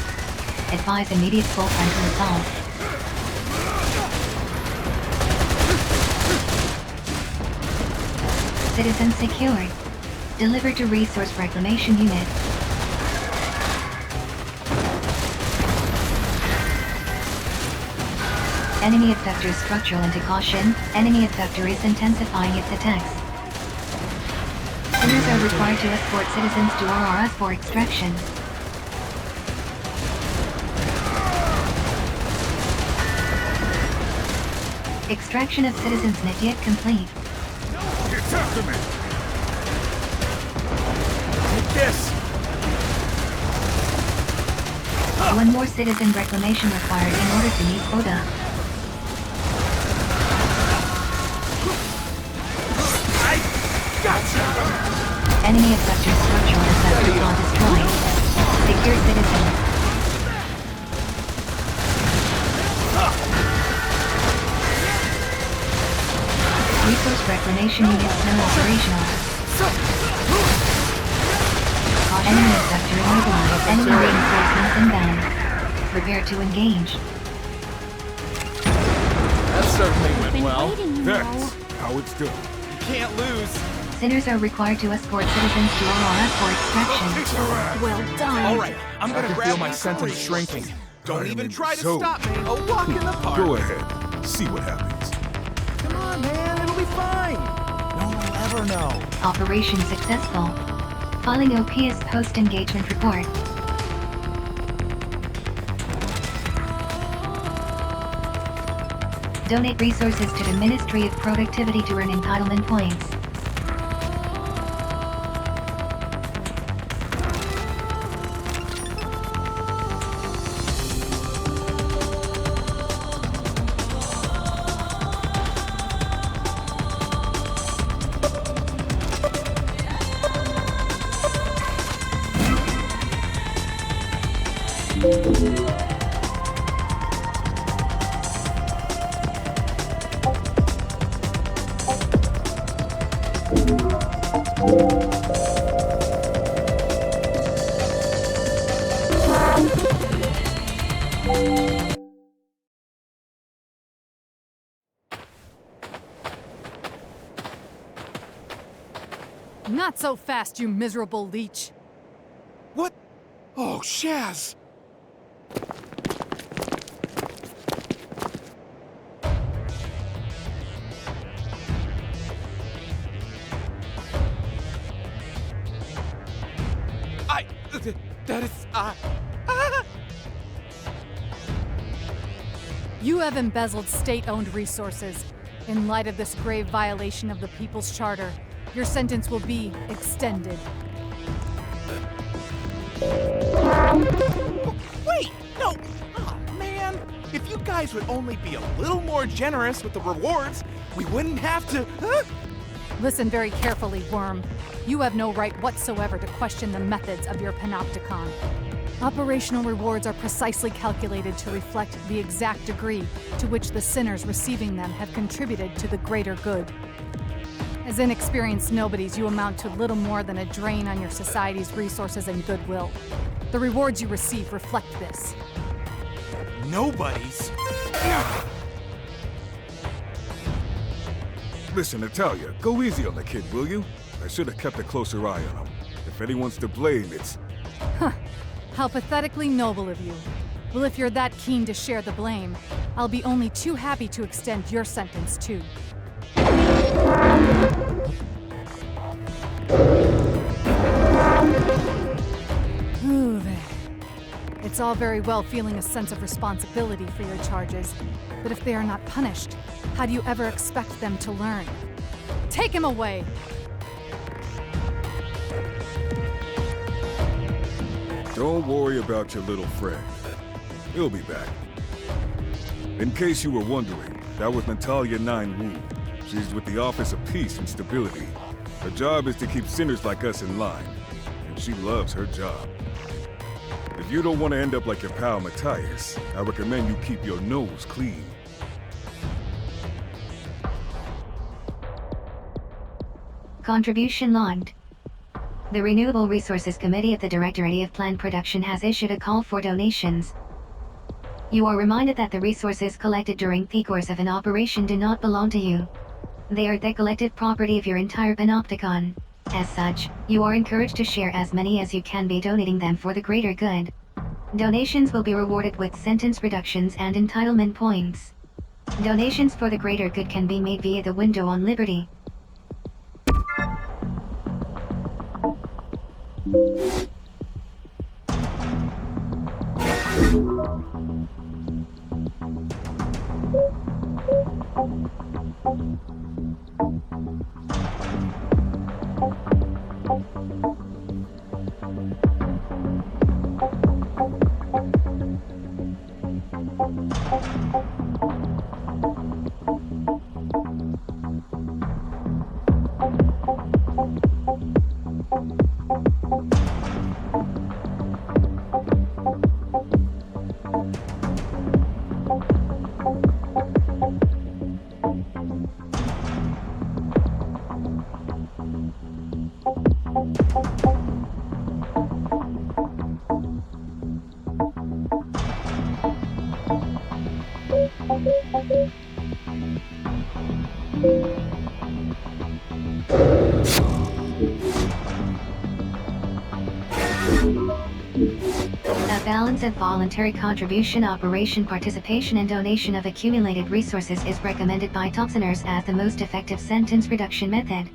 Speaker 9: Advise immediate full frontal assault. Citizens secured. Delivered to resource reclamation unit. Enemy abductor structural into caution. Enemy abductor is intensifying its attacks. Sinners are required to escort citizens to Aurora for extraction. Extraction of citizens not yet complete.
Speaker 3: It's after me!
Speaker 11: Take this!
Speaker 9: One more citizen reclamation required in order to meet quota.
Speaker 11: I gotcha!
Speaker 9: enemy effector structural effects are destroyed. Secure citizens. Resource reclamation units now operational. Enemy effector immobilized. Enemy reinforcements inbound. Prepare to engage.
Speaker 3: That certainly went
Speaker 4: Been
Speaker 3: well.
Speaker 4: waiting, you
Speaker 3: That's
Speaker 4: know.
Speaker 3: how it's done.
Speaker 11: You can't lose.
Speaker 9: Sinners are required to escort citizens to Aurora for extraction.
Speaker 4: Well done.
Speaker 11: All right, I'm
Speaker 3: I
Speaker 11: gonna
Speaker 3: can
Speaker 11: grab
Speaker 3: feel my
Speaker 11: my
Speaker 3: sentence
Speaker 11: coins.
Speaker 3: shrinking.
Speaker 11: Don't
Speaker 3: I
Speaker 11: even
Speaker 3: am
Speaker 11: try to
Speaker 3: so-
Speaker 11: stop me. A walk in the park.
Speaker 3: Go ahead. See what happens.
Speaker 11: Come on, man. It'll be fine. No one will ever know.
Speaker 9: Operation successful. Filing OPS post-engagement report. Donate resources to the Ministry of Productivity to earn entitlement points.
Speaker 12: Not so fast, you miserable leech.
Speaker 11: What? Oh, Shaz. That is,
Speaker 12: You have embezzled state-owned resources. In light of this grave violation of the People's Charter, your sentence will be extended.
Speaker 11: Wait, no. Oh, man. If you guys would only be a little more generous with the rewards, we wouldn't have to,
Speaker 12: Listen very carefully, Worm. You have no right whatsoever to question the methods of your panopticon. Operational rewards are precisely calculated to reflect the exact degree to which the sinners receiving them have contributed to the greater good. As inexperienced nobodies, you amount to little more than a drain on your society's resources and goodwill. The rewards you receive reflect this.
Speaker 11: Nobody's.
Speaker 3: Listen, Natalia, go easy on the kid, will you? I should have kept a closer eye on him. If anyone's to blame, it's...
Speaker 12: How pathetically noble of you. Well, if you're that keen to share the blame, I'll be only too happy to extend your sentence, too. Ooh, there. It's all very well feeling a sense of responsibility for your charges, but if they are not punished, how do you ever expect them to learn? Take him away!
Speaker 3: Don't worry about your little friend. He'll be back. In case you were wondering, that was Natalia 9 Wu. She's with the Office of Peace and Stability. Her job is to keep sinners like us in line, and she loves her job. If you don't want to end up like your pal Matthias, I recommend you keep your nose clean.
Speaker 9: Contribution logged. The Renewable Resources Committee of the Directorate of Plant Production has issued a call for donations. You are reminded that the resources collected during the course of an operation do not belong to you. They are the collective property of your entire panopticon. As such, you are encouraged to share as many as you can by donating them for the greater good. Donations will be rewarded with sentence reductions and entitlement points. Donations for the greater good can be made via the window on Liberty. A balance of voluntary contribution, operation participation, and donation of accumulated resources is recommended by Topsoners as the most effective sentence reduction method.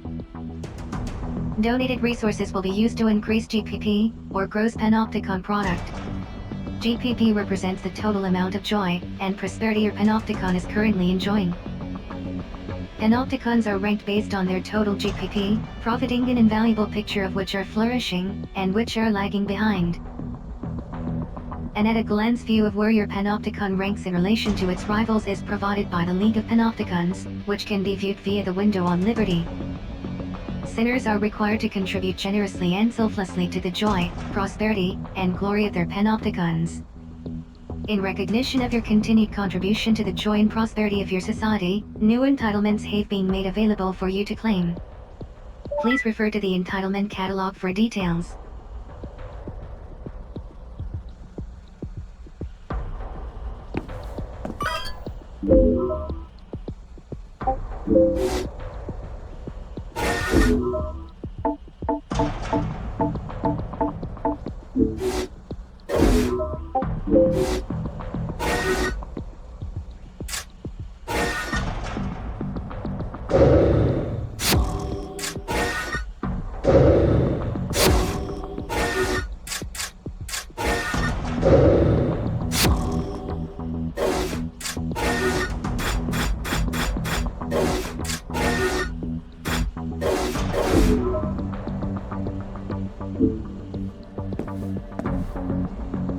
Speaker 9: Donated resources will be used to increase GPP, or gross panopticon product. GPP represents the total amount of joy and prosperity your panopticon is currently enjoying. Panopticons are ranked based on their total GPP, providing an invaluable picture of which are flourishing and which are lagging behind. An at-a-glance view of where your panopticon ranks in relation to its rivals is provided by the League of Panopticons, which can be viewed via the window on Liberty. Sinners are required to contribute generously and selflessly to the joy, prosperity, and glory of their panopticons. In recognition of your continued contribution to the joy and prosperity of your society, new entitlements have been made available for you to claim. Please refer to the entitlement catalog for details.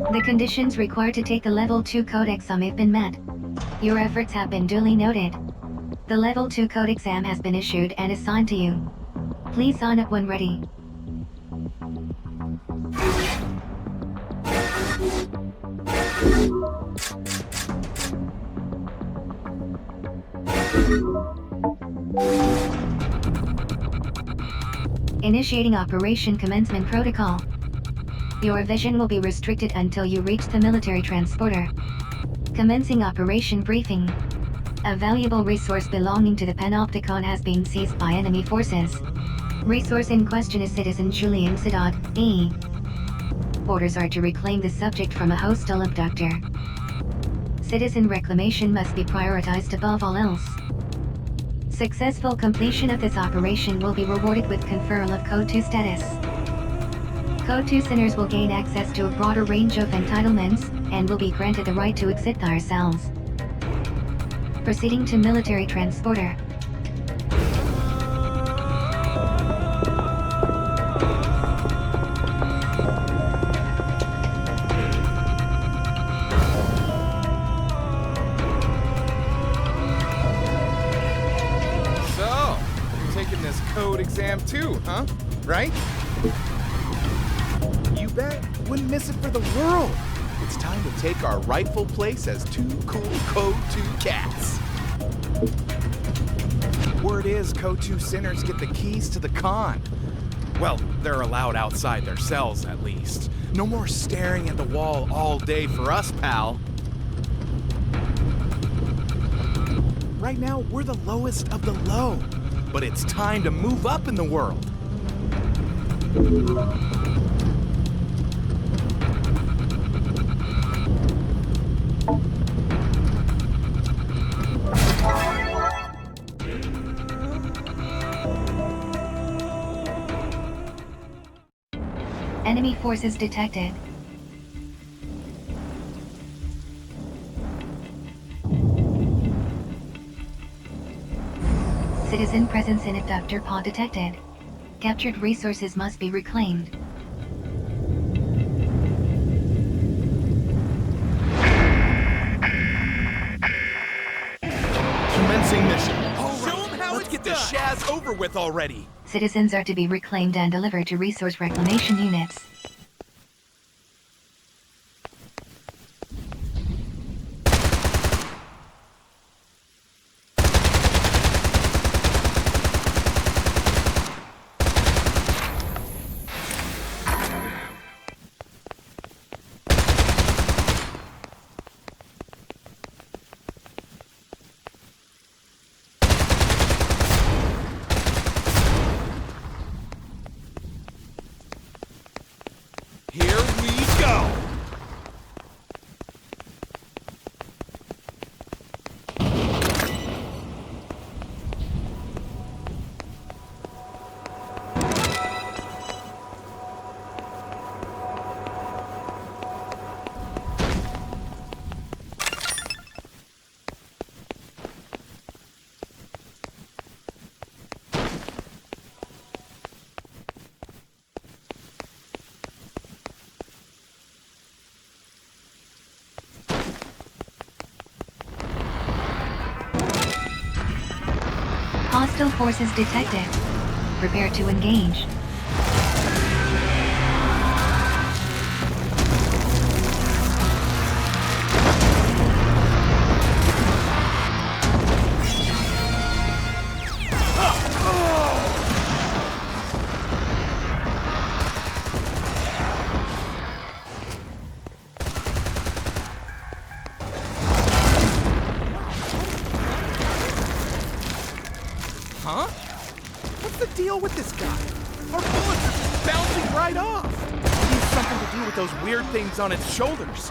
Speaker 9: The conditions required to take the Level 2 code exam have been met. Your efforts have been duly noted. The Level 2 code exam has been issued and assigned to you. Please sign up when ready. Initiating Operation Commencement Protocol. Your vision will be restricted until you reach the military transporter. Commencing Operation Briefing. A valuable resource belonging to the Panopticon has been seized by enemy forces. Resource in question is Citizen Julian Sidot, E. Orders are to reclaim the subject from a hostile abductor. Citizen reclamation must be prioritized above all else. Successful completion of this operation will be rewarded with conferral of Code 2 status. Code 2 sinners will gain access to a broader range of entitlements, and will be granted the right to exit their cells. Proceeding to military transporter.
Speaker 11: So, you're taking this code exam too, huh? Right? You bet. Wouldn't miss it for the world. It's time to take our rightful place as two cool Code 2 cats. Word is Code 2 sinners get the keys to the con. Well, they're allowed outside their cells at least. No more staring at the wall all day for us, pal. Right now, we're the lowest of the low. But it's time to move up in the world.
Speaker 9: Enemy forces detected. Citizen presence in abductor pod detected. Captured resources must be reclaimed.
Speaker 11: Commencing mission. Show them how let's get this shaz over with already.
Speaker 9: Citizens are to be reclaimed and delivered to resource reclamation units. Hostile forces detected. Prepare to engage.
Speaker 11: Huh? What's the deal with this guy? Our bullets are bouncing right off. It needs something to do with those weird things on its shoulders.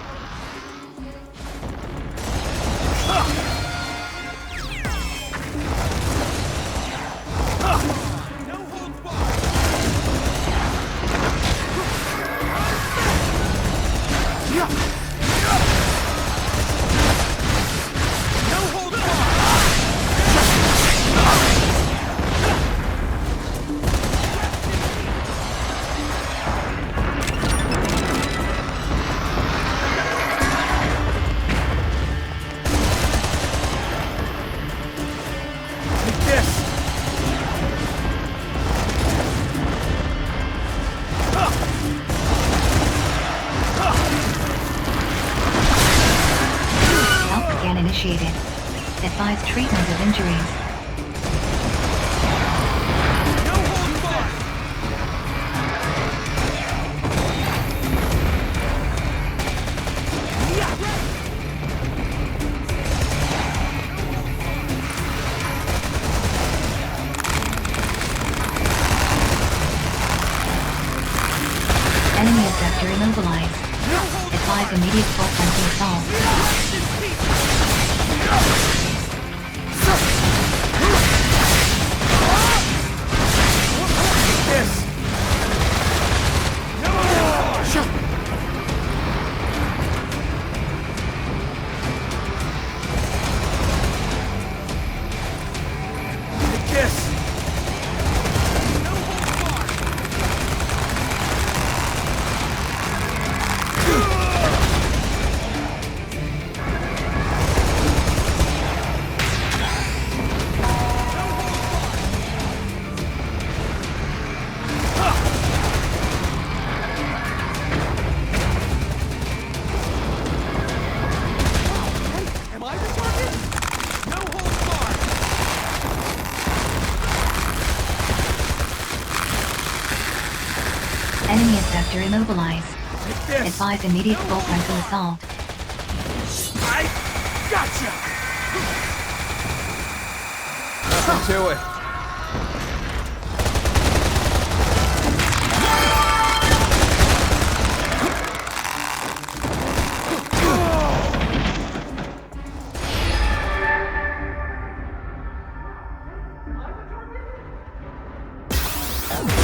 Speaker 9: Initiated. Advise treatment of injuries. Enemy objector immobilized. Advise immediate full-frontal assault. Enemy abductor immobilized. Advise immediate full frontal assault.
Speaker 11: I gotcha!
Speaker 10: Nothing to it.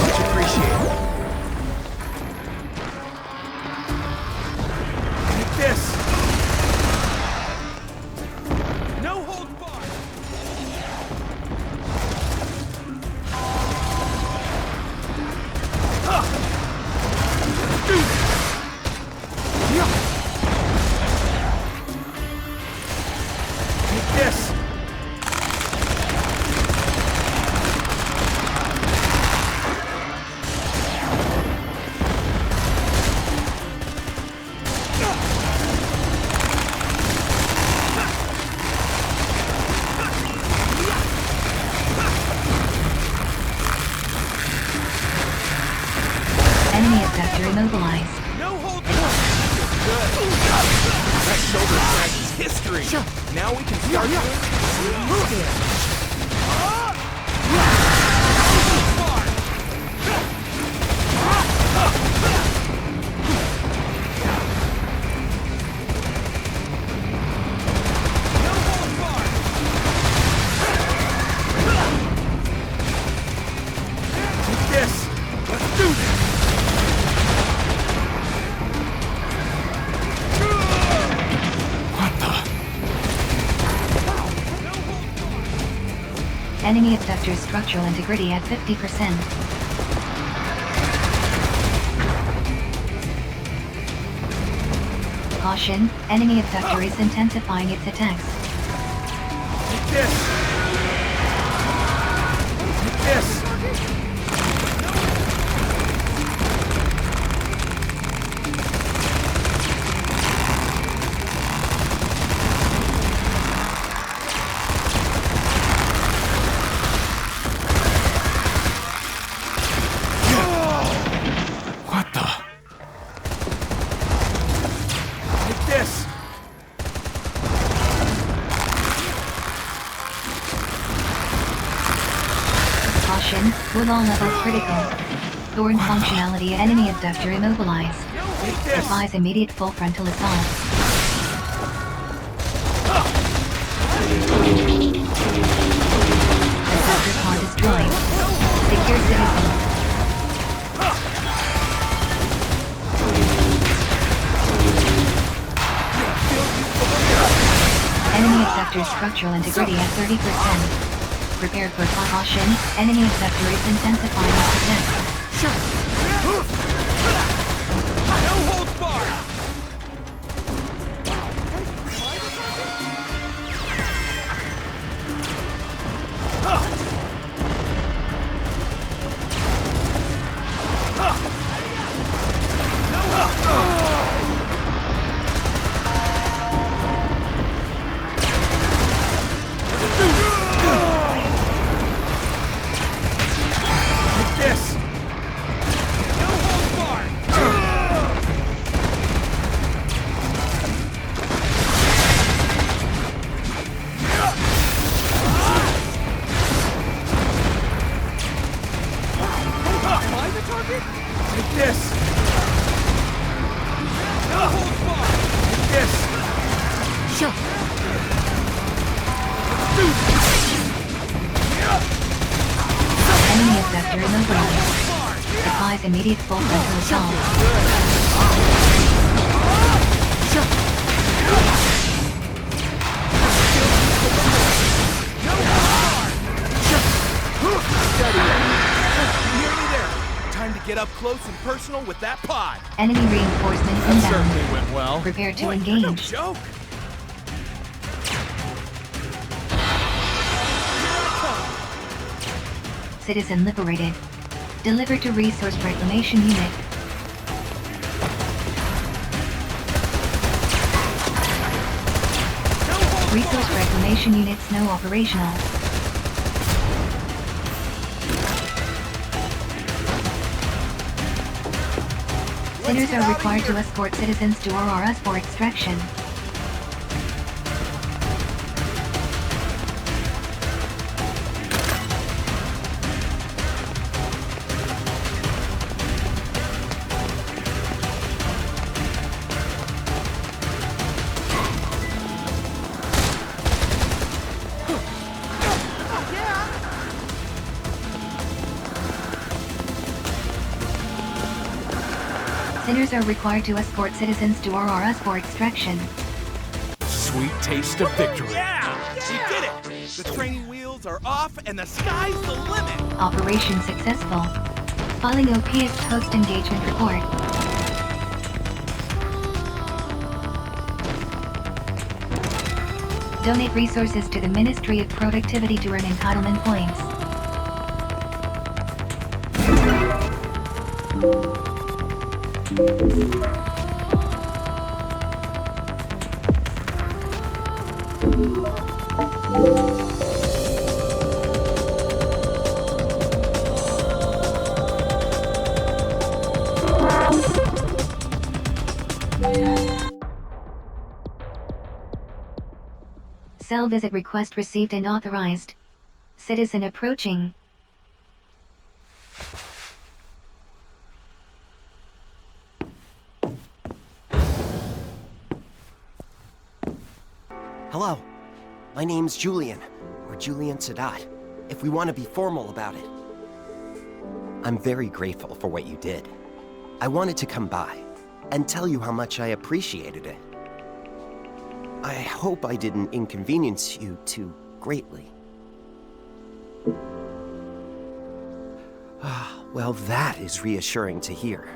Speaker 11: Much appreciated. Take this! No hold barred! Take this!
Speaker 9: Enemy abductor immobilized.
Speaker 11: No hold barred! Good. That shoulder crack is history. Now we can start doing damage. Take this. Let's do this.
Speaker 9: Enemy abductor structural integrity at 50%. Caution, enemy abductor is intensifying its attacks.
Speaker 11: Take this.
Speaker 9: Caution, with all levels critical. Thorn functionality enemy abductor immobilized. Advise immediate full frontal assault. Abductor pod destroyed. Secure citizen. Enemy abductor structural integrity at 30%. Prepare for caution. Enemy abductor is intensifying its attack.
Speaker 3: No holds barred!
Speaker 9: Enemy abductor immobilized. Advise immediate full frontal assault.
Speaker 11: Time to get up close and personal with that pod.
Speaker 9: Enemy reinforcement inbound.
Speaker 7: Certainly went well.
Speaker 9: Prepare to
Speaker 11: Boy,
Speaker 9: engage.
Speaker 11: no joke.
Speaker 9: Citizen liberated. Delivered to Resource Reclamation Unit. Resource Reclamation Units now operational. Sinners are required to escort citizens to Auroras for extraction. Sinners are required to escort citizens to Auroras for extraction.
Speaker 3: Sweet taste of victory.
Speaker 11: Yeah! We did it! The training wheels are off and the sky's the limit!
Speaker 9: Operation successful. Filing OPS post-engagement report. Donate resources to the Ministry of Productivity to earn entitlement points. Cell visit request received and authorized. Citizen approaching.
Speaker 13: Hello, my name's Julian, or Julian Sadat, if we want to be formal about it. I'm very grateful for what you did. I wanted to come by and tell you how much I appreciated it. I hope I didn't inconvenience you too greatly. Well, that is reassuring to hear.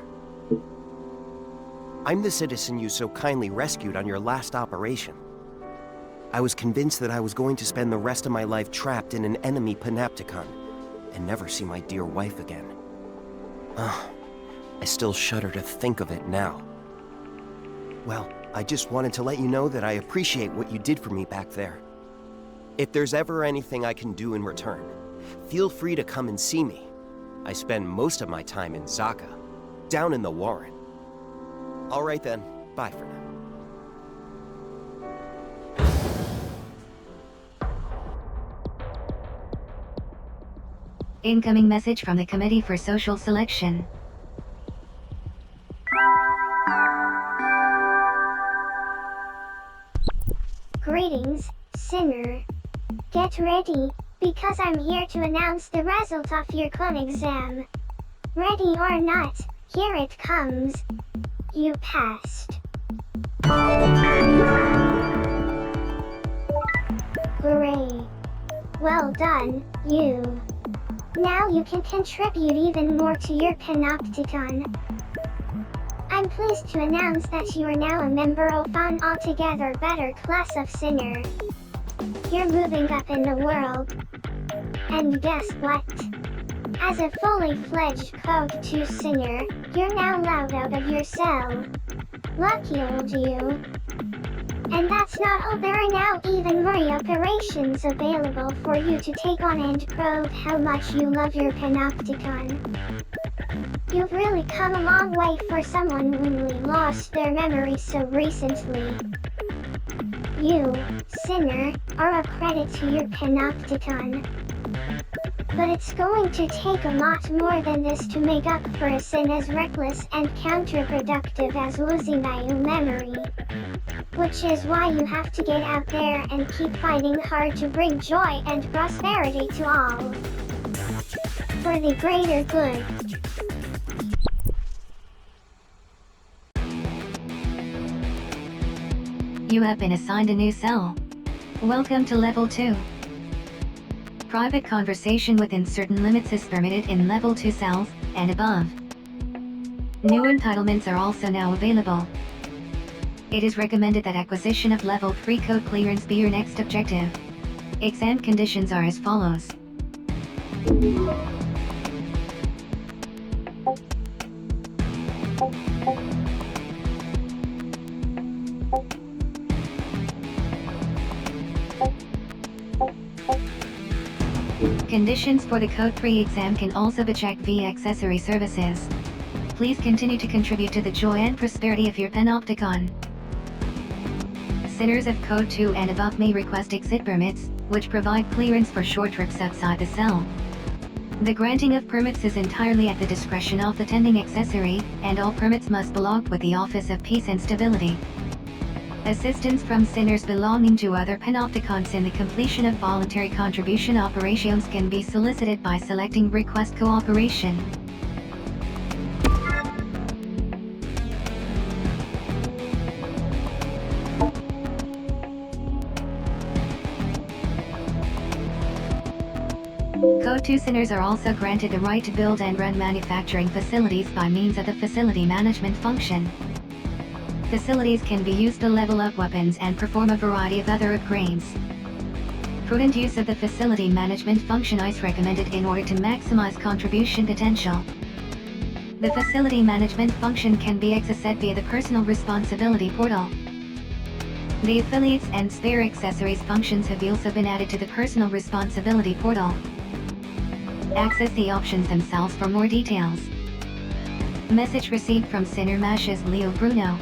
Speaker 13: I'm the citizen you so kindly rescued on your last operation. I was convinced that I was going to spend the rest of my life trapped in an enemy panopticon and never see my dear wife again. I still shudder to think of it now. Well, I just wanted to let you know that I appreciate what you did for me back there. If there's ever anything I can do in return, feel free to come and see me. I spend most of my time in Zaka, down in the Warren. All right then, bye for now.
Speaker 9: Incoming message from the Committee for Social Selection.
Speaker 6: Greetings, Sinner. Get ready, because I'm here to announce the result of your clone exam. Ready or not, here it comes. You passed. Hooray. Well done, you. Now you can contribute even more to your panopticon. I'm pleased to announce that you are now a member of an altogether better class of Sinner. You're moving up in the world. And guess what? As a fully fledged Code 2 Sinner, you're now allowed out of your cell. Lucky old you. And that's not all, there are now even more operations available for you to take on and prove how much you love your panopticon. You've really come a long way for someone who only lost their memory so recently. You, Sinner, are a credit to your panopticon. But it's going to take a lot more than this to make up for a sin as reckless and counterproductive as losing my memory. Which is why you have to get out there and keep fighting hard to bring joy and prosperity to all. For the greater good.
Speaker 9: You have been assigned a new cell. Welcome to Level 2. Private conversation within certain limits is permitted in Level 2 cells and above. New entitlements are also now available. It is recommended that acquisition of Level 3 code clearance be your next objective. Exam conditions are as follows. Conditions for the Code 3 exam can also be checked via accessory services. Please continue to contribute to the joy and prosperity of your panopticon. Sinners of Code 2 and above may request exit permits, which provide clearance for short trips outside the cell. The granting of permits is entirely at the discretion of the tending accessory, and all permits must be logged with the Office of Peace and Stability. Assistance from sinners belonging to other panopticons in the completion of voluntary contribution operations can be solicited by selecting Request Cooperation. Code 2 sinners are also granted the right to build and run manufacturing facilities by means of the Facility Management function. Facilities can be used to level up weapons and perform a variety of other upgrades. Prudent use of the Facility Management function is recommended in order to maximize contribution potential. The Facility Management function can be accessed via the Personal Responsibility portal. The Affiliates and Spare Accessories functions have also been added to the Personal Responsibility portal. Access the options themselves for more details. Message received from Sinner Mashes Leo Bruno.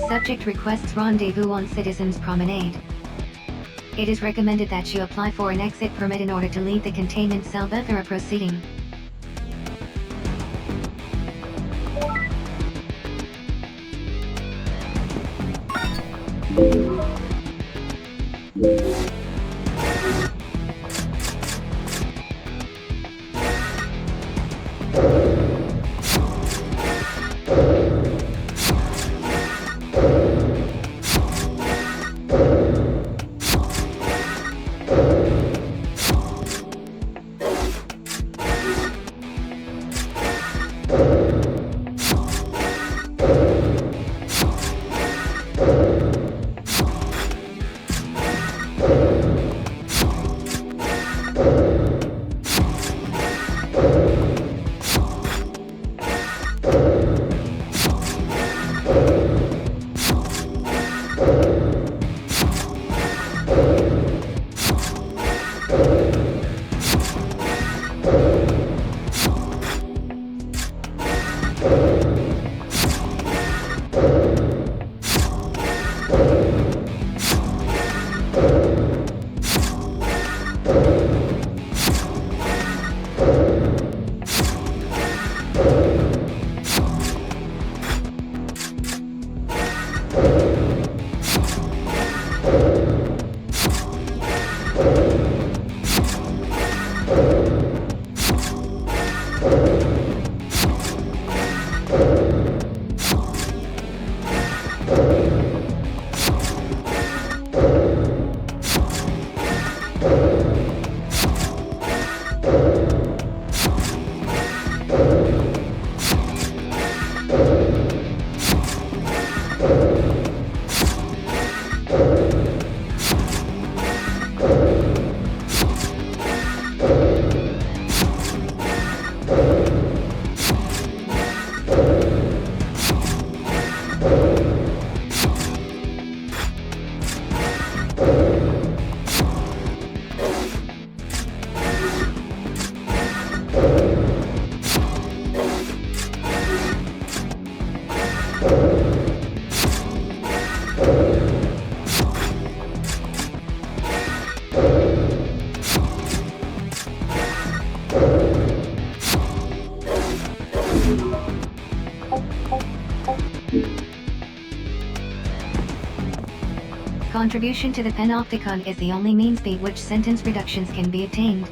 Speaker 9: Subject requests rendezvous on Citizens Promenade. It is recommended that you apply for an exit permit in order to leave the containment cell before a proceeding. contribution to the Panopticon is the only means by which sentence reductions can be attained.